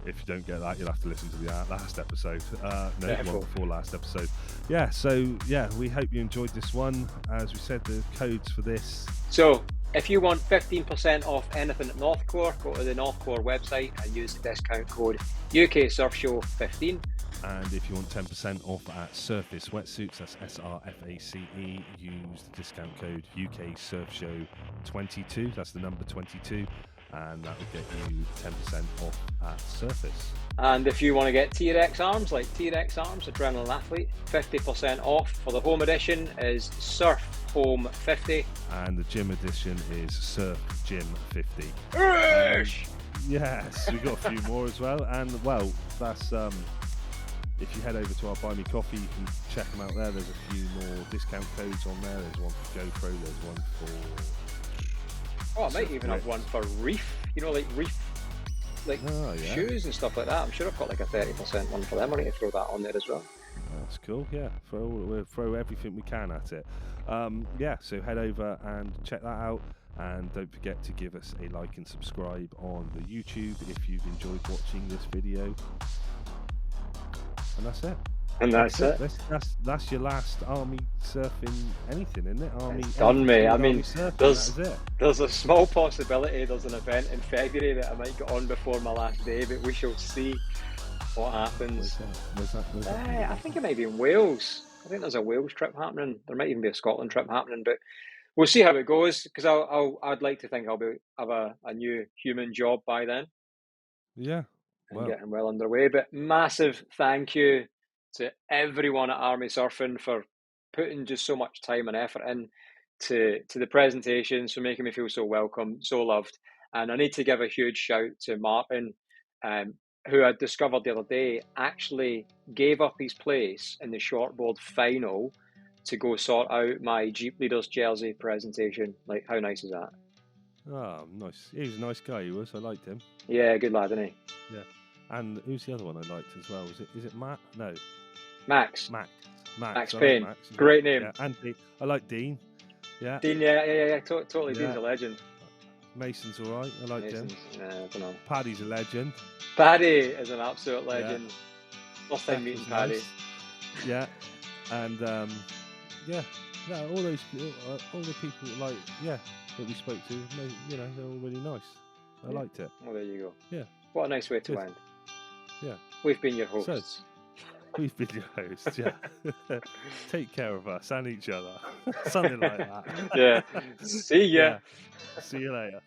If you don't get that, you'll have to listen to the last episode. One before last episode. Yeah, so we hope you enjoyed this one. As we said, the codes for this. So if you want 15% off anything at Northcore, go to the Northcore website and use the discount code UK Surf Show 15. And if you want 10% off at Srface Wetsuits, that's SRFACE, use the discount code UK Surf Show 22. That's the number 22. And that will get you 10% off at Srface. And if you want to get T-Rex arms, like T-Rex arms, Adrenaline Athlete, 50% off for the home edition is Surf Home 50. And the gym edition is Surf Gym 50. Yes, we've got a few more as well. And, well, that's... if you head over to our Buy Me Coffee, you can check them out there. There's a few more discount codes on there. There's one for GoPro, there's one for... I might even have one for Reef. You know, like Reef, shoes and stuff like that. I'm sure I've got like a 30% one for them. I need to throw that on there as well. That's cool, yeah. We'll throw everything we can at it. So head over and check that out. And don't forget to give us a like and subscribe on the YouTube if you've enjoyed watching this video. And that's it. And that's it. That's your last army surfing anything, isn't it? It's done, mate. I mean, there's a small possibility there's an event in February that I might get on before my last day, but we shall see what happens. Where's that? I think it might be in Wales. I think there's a Wales trip happening. There might even be a Scotland trip happening, but we'll see how it goes. Because I'd like to think I'll have a new human job by then. Yeah. And getting well underway. But massive thank you to everyone at Army Surfing for putting just so much time and effort in to the presentations, for making me feel so welcome, so loved. And I need to give a huge shout to Martin, who I discovered the other day actually gave up his place in the shortboard final to go sort out my Jeep Leaders jersey presentation. Like, how nice is that? Oh, nice. He was a nice guy, he was. I liked him. Yeah, good lad, isn't he? Yeah. And who's the other one I liked as well? Is it Matt? No. Max. Max Payne. Like Max. Great name. Yeah. And Dean. I like Dean. Yeah. Dean, yeah. Totally. Yeah. Dean's a legend. Mason's all right. I liked him. I don't know. Paddy's a legend. Paddy is an absolute legend. First time meeting Paddy. Nice. Yeah. And yeah, all the people that we spoke to, they're all really nice. I liked it. Well, there you go. Yeah. What a nice way to Good. end. Yeah. We've been your hosts. We've been your hosts, yeah. Take care of us and each other. Something like that. Yeah. See ya. Yeah. See you later.